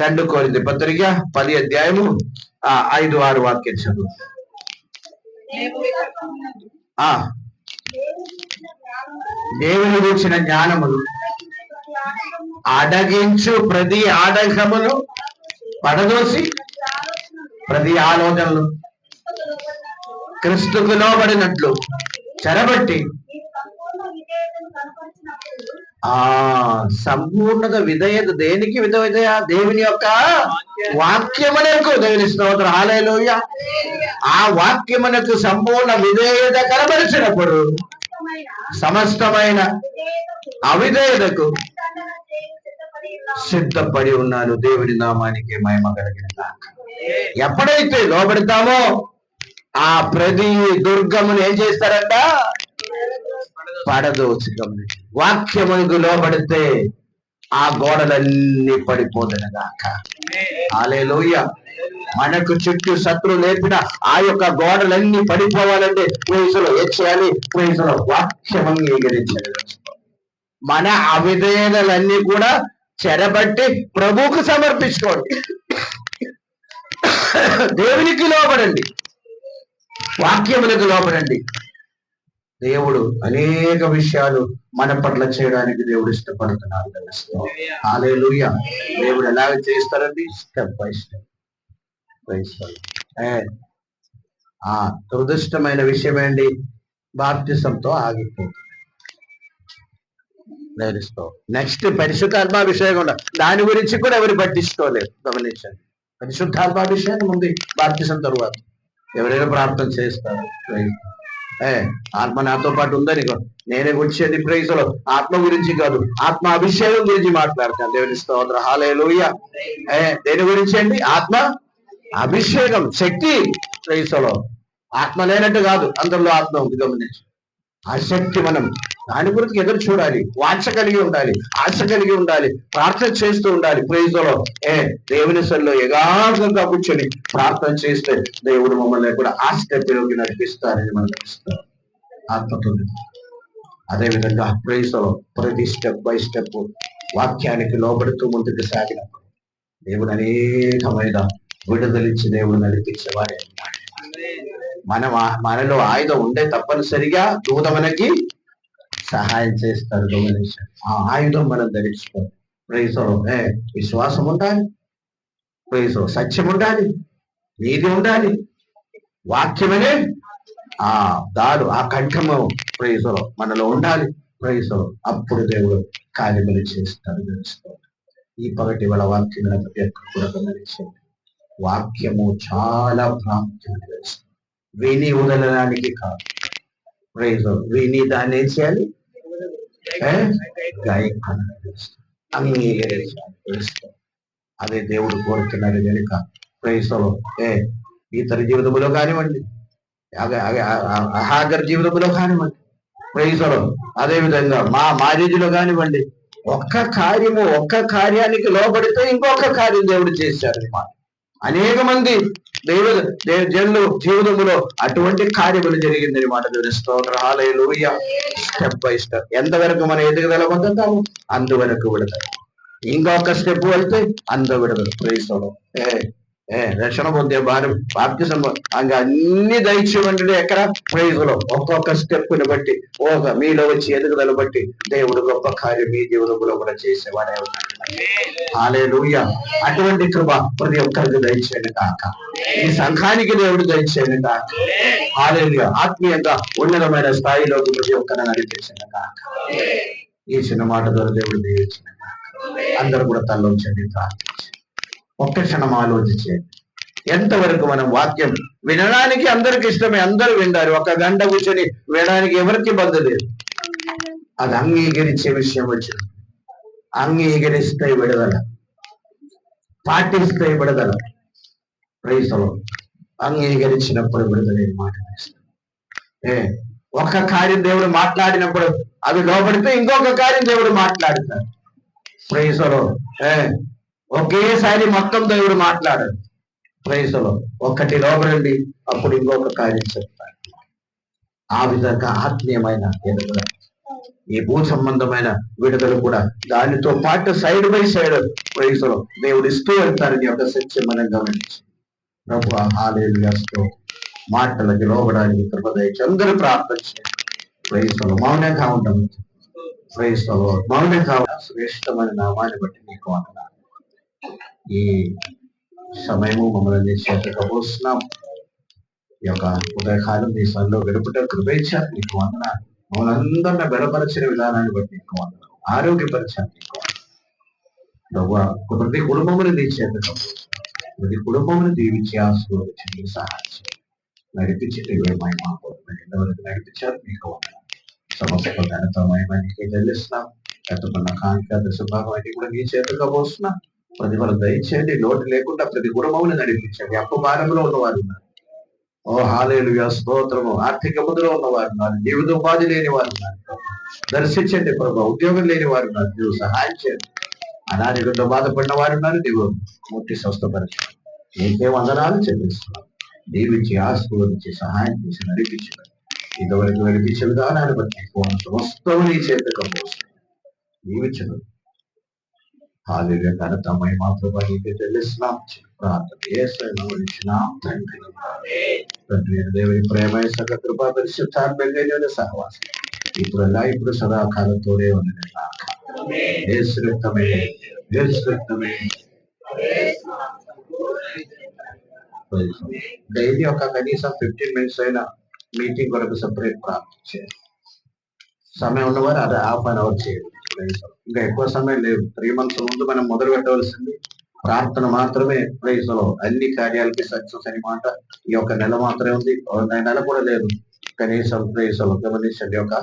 2 కొరింథీ పత్రిక 10వ అధ్యాయము 5-6 వాక్యం చదువు. దేవుని గురించిన జ్ఞానమును అడగించు ప్రతి ఆటంకమును పడదోసి ప్రతి ఆలోచనలు క్రీస్తుకు లోబడినట్లు చెరబట్టి సంపూర్ణత విధేయత. దేనికి విధేయత? దేవుని యొక్క వాక్యమునకు. దేవుని స్తోత్రం. హల్లెలూయా. ఆ వాక్యమునకు సంపూర్ణ విధేయత కనబరిచినప్పుడు సమస్తమైన అవిధేయతకు సిద్ధపడి ఉన్నాను. దేవుని నామానికి మహిమ కలుగునుగాక. ఎప్పుడైతే లోబడతామో ఆ ప్రతి దుర్గమును ఏం చేస్తారంట? పడదోచి. వాక్యమునకు లోబడితే ఆ గోడలన్నీ పడిపోదునుగాక. హల్లెలూయా. మనకు చుట్టూ శత్రువు లేపిన ఆ యొక్క గోడలన్నీ పడిపోవాలంటే ప్రేసులో ఏం చేయాలి? ప్రేసులో వాక్యం అంగీకరించాలి. మన అవిధేయతలన్నీ కూడా చెరబట్టి ప్రభువుకు సమర్పించుకోండి. దేవునికి లోబడండి, వాక్యములకు లోబడండి. దేవుడు అనేక విషయాలు మన పట్ల చేయడానికి దేవుడు ఇష్టపడుతున్నాడు. హల్లెలూయా. దేవుడు ఎలాగ చేస్తారండి? Step by step. దురదృష్టమైన విషయం ఏంటి? బాప్తిసంతో ఆగిపోతుంది. నెక్స్ట్ పరిశుద్ధాత్మ విషయం కూడా, దాని గురించి కూడా ఎవరు పట్టించుకోలేదు. గమనించండి. పరిశుద్ధాత్మ విషయాన్ని ముందు బాప్తిసం తరువాత ఎవరైనా ప్రార్థన చేస్తారు. ఆత్మ నాతో పాటు ఉందని నేనే వచ్చేది ప్రైజ్లో ఆత్మ గురించి కాదు, ఆత్మ అభిషేకం గురించి మాట్లాడతాను. దేవుని స్తోత్రం, హల్లెలూయా. దేని గురించి అండి? ఆత్మ అభిషేకం, శక్తి. ప్రైజ్లో ఆత్మ లేనట్టు కాదు, అందరిలో ఆత్మ ఉంది, గమనించి. ఆ శక్తి మనం దాని గురించి ఎదురు చూడాలి, వాంఛ కలిగి ఉండాలి, ఆశ కలిగి ఉండాలి, ప్రార్థన చేస్తూ ఉండాలి. ప్రైజ్లో దేవుని సన్నిధిలో ఏకాగ్రంగా కూర్చొని ప్రార్థన చేస్తే దేవుడు మమ్మల్ని కూడా ఆ స్టెప్లోకి నడిపిస్తారని మనం నడిపిస్తాం ఆత్మతో. అదేవిధంగా ప్రైజ్లో ప్రతి స్టెప్ బై స్టెప్ వాక్యానికి లోబడుతూ ముందుకు సాగినప్పుడు దేవుడు అనేకమైన విడుదలిచ్చి దేవుడు నడిపించేవాడే. మనలో ఆయుధం ఉండే తప్పనిసరిగా దూత మనకి సహాయం చేస్తారు. గమనించి ఆ ఆయుధం మనం ధరించుకోవాలి. ప్రైజ్లో విశ్వాసం ఉండాలి, ప్రైజ్లో సత్యం ఉండాలి, నీతి ఉండాలి, వాక్యమనే ఆ దాడు, ఆ కంఠము ప్రైజ్లో మనలో ఉండాలి. ప్రైజ్లో అప్పుడు దేవుడు కార్యములు చేస్తారు. తెలుసుకోవాలి. ఈ పగటి వాళ్ళ వాక్యం ప్రతి ఒక్కరు కూడా గమనించండి. వాక్యము చాలా ప్రాముఖ్యమైన తెలుస్తుంది. విని వదలడానికి కాదు. ప్రైజ్ విని దాన్ని ఏం చేయాలి? అంగీకరించాలి. అదే దేవుడు కోరుతున్నారు కనుక ప్రైజ్లో ఇతర జీవితంలో కానివ్వండి, అహాగర్ జీవితంలో కానివ్వండి, ప్రైజ్లో అదే విధంగా మా మ్యారేజ్లో కానివ్వండి, ఒక్క కార్యానికి లోబడితే ఇంకొక కార్యం దేవుడు చేశారు అన్నమాట. అనేక మంది జనులు జీవితంలో అటువంటి కార్యములు జరిగిందని మాట. దేవుని స్తోత్రం, హల్లెలూయా. స్టెప్ బై స్టెప్ ఎంతవరకు మన ఎదుగుదల పొందుతాము అంతవరకు విడతారు. ఇంకొక స్టెప్ వెళ్తే అంత విడతారు. ప్రైజ్లో రక్షణ పొందే భారం బాప్తిసం అన్ని దయచేయండి. ఎక్కడ? ప్రైజ్లో ఒక్కొక్క స్టెప్ ని బట్టి మీలో వచ్చి ఎదుగుదల బట్టి దేవుడు గొప్ప కార్యం మీ జీవితంలో కూడా చేసేవాడే ఉన్నాడు. హల్లెలూయా. అటువంటి కృప ప్రతి ఒక్కరికి దయచేయండి కాక, ఈ సంఘానికి దేవుడు దయచేయండి కాక. హల్లెలూయా. ఆత్మీయంగా ఉన్నతమైన స్థాయిలోకి ప్రతి ఒక్కరిని నడిపించండి కాక. ఈ చిన్న మాట ద్వారా దేవుడు దీవించండి కాక. అందరూ కూడా తల్లోంచండి, ప్రార్థించండి. ఒక్క క్షణం ఆలోచించేయండి. ఎంతవరకు మనం వాక్యం వినడానికి అందరికి ఇష్టమే, అందరూ వింటారు. ఒక గంట కూర్చొని వినడానికి ఎవరికి ఇబ్బంది లేదు. అది అంగీకరించే విషయం వచ్చింది. అంగీకరిస్తే విడుదల, పాటిస్తే విడుదల. ప్రైజ్లో అంగీకరించినప్పుడు విడుదల మాట. ఒక్క కార్యం దేవుడు మాట్లాడినప్పుడు అది లోబడితే ఇంకొక కార్యం దేవుడు మాట్లాడతాడు. ప్రైజ్లో ఒకేసారి మొత్తం దేవుడు మాట్లాడాడు. ప్రైజ్లో ఒక్కటి లోబడండి, అప్పుడు ఇంకొక కార్యం చెప్తాడు. ఆ విధంగా ఆత్మీయమైన ఎదుగుదల, ఈ భూ సంబంధమైన విడుదల కూడా దానితో పాటు సైడ్ బై సైడ్ ప్రైజ్లో దేవుడు ఇస్తూ వెళ్తారని ఒక సత్యం మనం గమనించి ప్రభువా హల్లెలూయా. మాటలకి లోబడానికి కృప దయచేసి అందరూ ప్రార్థన చేయండి. ప్రైజ్లో మౌనంగా ఉండదు. ప్రైజ్లో మౌనంగా శ్రేష్టమైన నామాన్ని బట్టి నీకు వందనాలు. ఈ సమయము మమ్మల్ని చేతకపోస్తున్నాం. ఈ యొక్క ఉదయకాలం మీ సన్నిధిలో గడుపుట కృప ఇచ్చారు, నీకు వందనాలు. మమ్మల్ని అందరినీ బలపరిచిన విధానాన్ని బట్టి నీకు వందనాలు. ఆరోగ్యపరిచారు, నీకు వందనాలు. ప్రతి కుటుంబముని నీ చేతకపోతున్నాం. ప్రతి కుటుంబముని దీవించి ఆశీర్వదించి సహాయం నడిపించి ఎంతవరకు నడిపించారు, నీకు వందనాలు. సమస్త ఘనత మహిమ నీకే చెల్లిస్తున్నాం. ఎంతకున్న కాంక్ష దశభాగం అన్ని కూడా నీ చేతకపోతున్నాం. ప్రతిఫల దయచేయండి. లోటు లేకుండా ప్రతి కుటుంబముని నడిపించండి. అప్పు భారంలో ఉన్నవారు ఉన్నారు. ఓ హల్లెలూయా, స్తోత్రము. ఆర్థిక ముద్రలో ఉన్నవారు ఉన్నారు. జీవితోపాధి లేని వారు ఉన్నారు. దర్శించండి ప్రభు. ఉద్యోగం లేని వారు ఉన్నారు. నువ్వు సహాయం చేయండి. అనారోగ్యంతో బాధపడిన వారు ఉన్నారు. నువ్వు ముట్టి స్వస్థపరచు. నీకే వందనాలు చెల్లిస్తున్నావు. దీవించి ఆశీర్వదించి సహాయం చేసి నడిపించండి. ఇంతవరకు నడిపించే విధానాన్ని బట్టి సమస్తము నీ చేతకపోస్తున్నాం. దీవించను. హల్లెలూయా. ఘనత మహిమ ప్రభు నీకే చెల్లిస్తున్నాం. ప్రార్థన యేసునామములో తండ్రి. తండ్రి దేవుని ప్రేమ సకల కృప పరిశుద్ధాత్మ సహవాసం ఇప్పుడు సదాకాలంతోనే ఉన్నది. యేసు రక్తమే, యేసు రక్తమే. డైలీ ఒక కనీసం 15 minutes అయినా మీటింగ్ కొరకు సపరేట్ ప్రార్థన చేయాలి. సమయం ఉన్నవారు అది ½ an hour చేయండి. ఇంకా ఎక్కువ సమయం లేదు. 3 months ముందు మనం మొదలు పెట్టవలసింది ప్రార్థన మాత్రమే ప్రైజ్లో అన్ని కార్యాలకి సక్సెస్ అని మాట. ఈ యొక్క నెల మాత్రమే ఉంది, నెల కూడా లేదు కనీసం ప్రైజ్లో గమనించండి. ఒక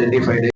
25 days